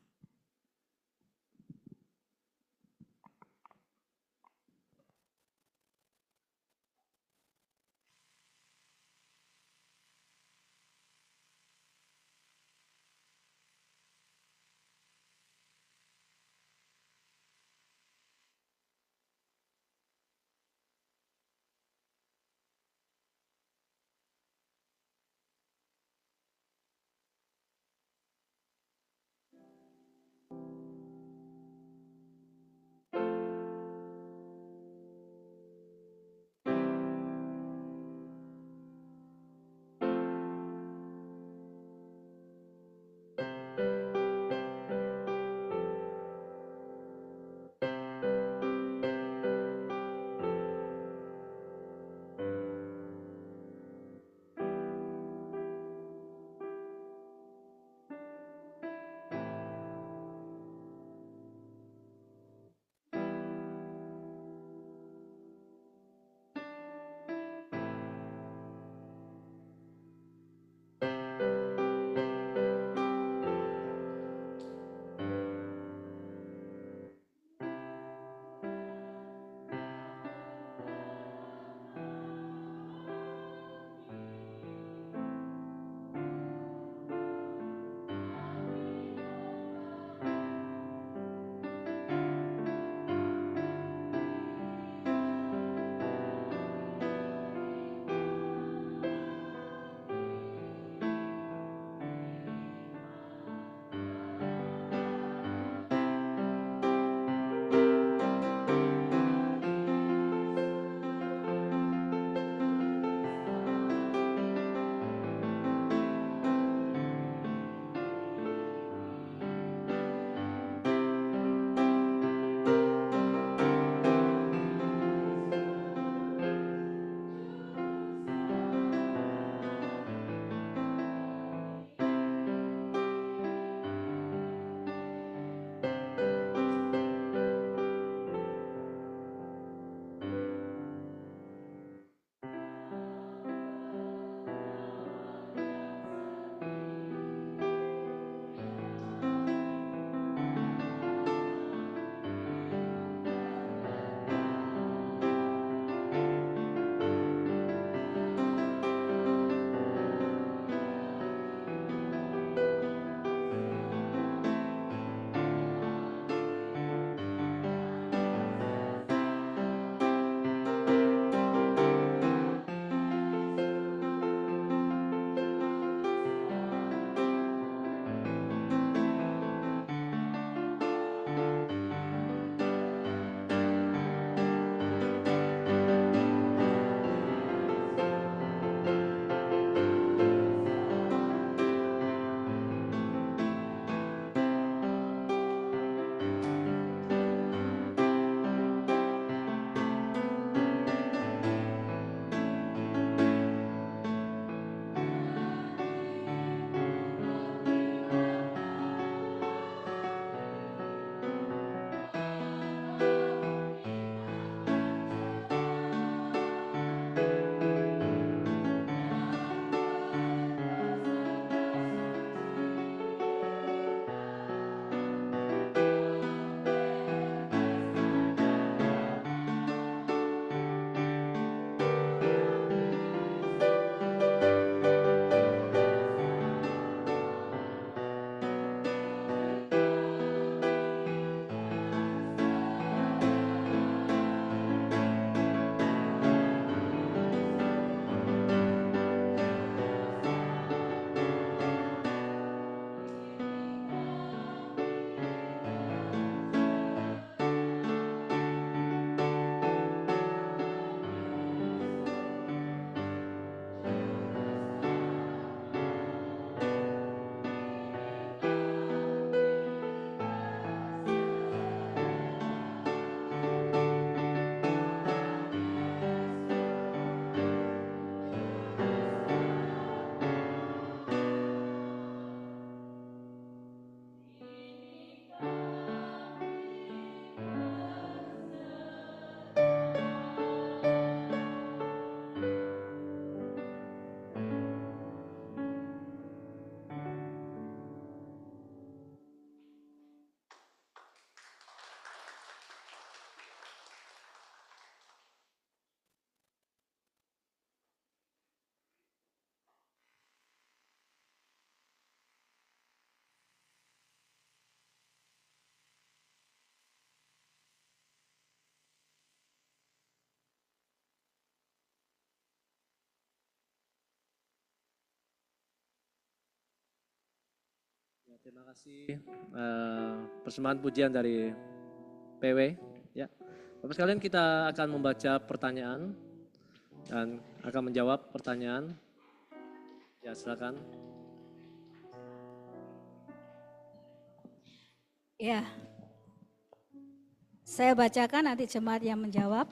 Terima kasih persembahan pujian dari PW. Ya, Bapak sekalian, kita akan membaca pertanyaan dan akan menjawab pertanyaan. Ya, silakan. Ya, saya bacakan, nanti jemaat yang menjawab.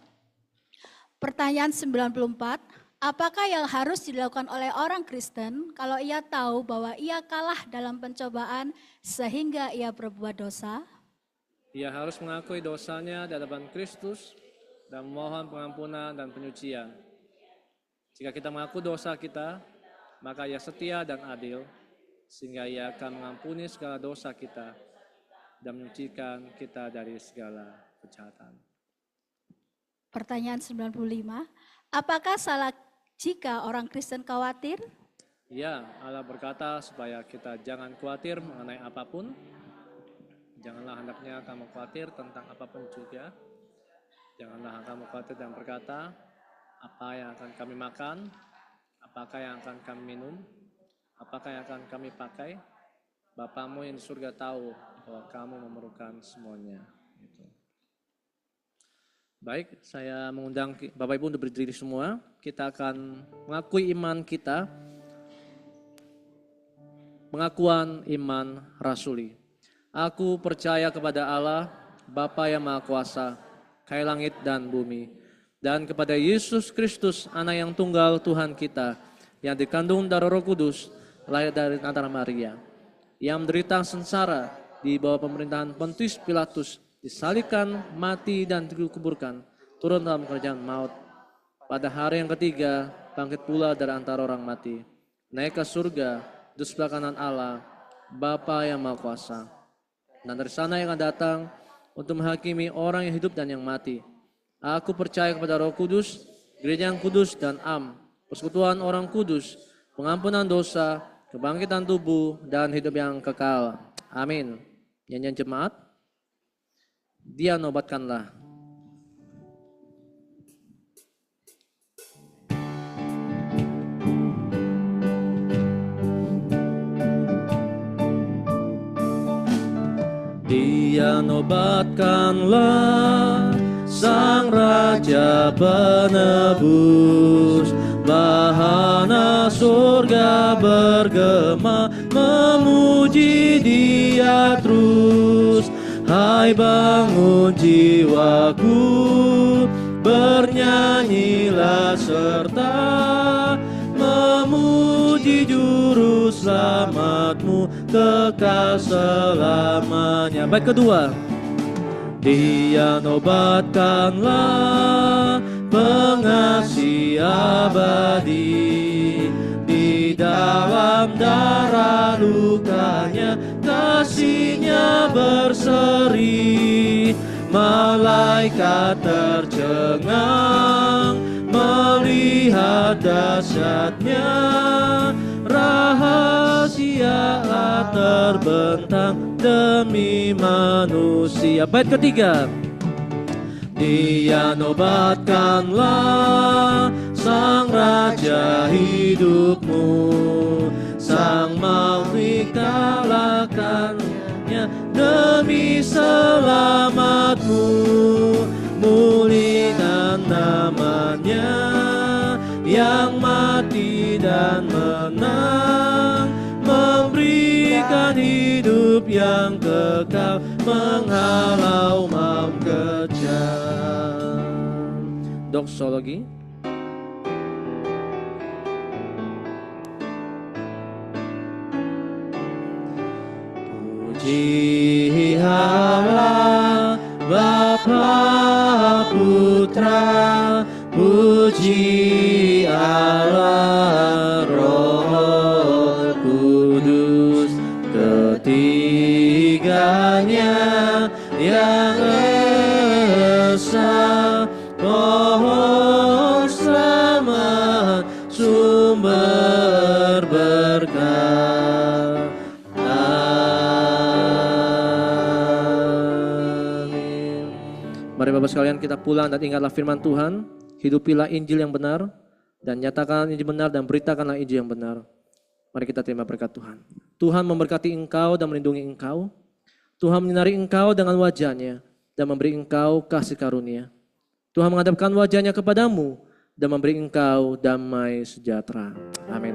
Pertanyaan 94, apakah yang harus dilakukan oleh orang Kristen kalau ia tahu bahwa ia kalah dalam pencobaan sehingga ia berbuat dosa? Ia harus mengakui dosanya di hadapan Kristus dan memohon pengampunan dan penyucian. Jika kita mengaku dosa kita, maka ia setia dan adil, sehingga ia akan mengampuni segala dosa kita dan menyucikan kita dari segala kejahatan. Pertanyaan 95, apakah salah jika orang Kristen khawatir? Ya, Allah berkata supaya kita jangan khawatir mengenai apapun. Janganlah hendaknya kamu khawatir tentang apapun juga. Janganlah kamu khawatir dan berkata, apa yang akan kami makan, apakah yang akan kami minum, apakah yang akan kami pakai. Bapamu yang di surga tahu bahwa kamu memerlukan semuanya. Gitu. Baik, saya mengundang Bapak Ibu untuk berdiri semua. Kita akan mengakui iman kita. Pengakuan iman rasuli. Aku percaya kepada Allah, Bapa yang Maha Kuasa, Kaya langit dan bumi, dan kepada Yesus Kristus, Anak yang tunggal Tuhan kita, yang dikandung dari Roh Kudus, lahir dari antara Maria, yang menderita sengsara di bawah pemerintahan Pontius Pilatus, disalibkan, mati dan dikuburkan, turun dalam kerajaan maut. Pada hari yang ketiga, bangkit pula dari antara orang mati, naik ke surga, di sebelah kanan Allah, Bapa yang Maha Kuasa. Dan dari sana yang akan datang untuk menghakimi orang yang hidup dan yang mati. Aku percaya kepada Roh Kudus, gereja yang kudus dan persekutuan orang kudus, pengampunan dosa, kebangkitan tubuh, dan hidup yang kekal. Amin. Nyanyian jemaat, Dia nobatkanlah. Dia nobatkanlah, Sang Raja penebus, bahana surga bergema, memuji Dia terus. Hai bangun jiwaku, bernyanyilah serta memuji Juru Selamatmu kekal selamanya. Baik, kedua, Dia nobatkanlah, pengasih abadi, di dalam darah lukanya kasih-Nya berseri. Malaikat tercengang melihat dahsyatnya, rahasia terbentang demi manusia. Bait ketiga, Dia nobatkanlah, Sang Raja hidupmu, Sang Maut kalahkannya demi selamatmu. Muliakan namanya yang mati dan menang, memberikan hidup yang kekal, menghalau maut kejam. Doksologi. Puji Allah, Bapa Putra, puji Allah Roh Kudus, ketiganya yang esa, pohon selamat, sumber berkah. Amin. Mari Bapak sekalian, kita pulang dan ingatlah firman Tuhan. Hidupilah Injil yang benar dan nyatakan Injil benar dan beritakanlah Injil yang benar. Mari Mari kita terima berkat Tuhan. Tuhan memberkati engkau dan melindungi engkau. Tuhan menyinari engkau dengan wajahnya dan memberi engkau kasih karunia. Tuhan menghadapkan wajahnya kepadamu dan memberi engkau damai sejahtera. Amin.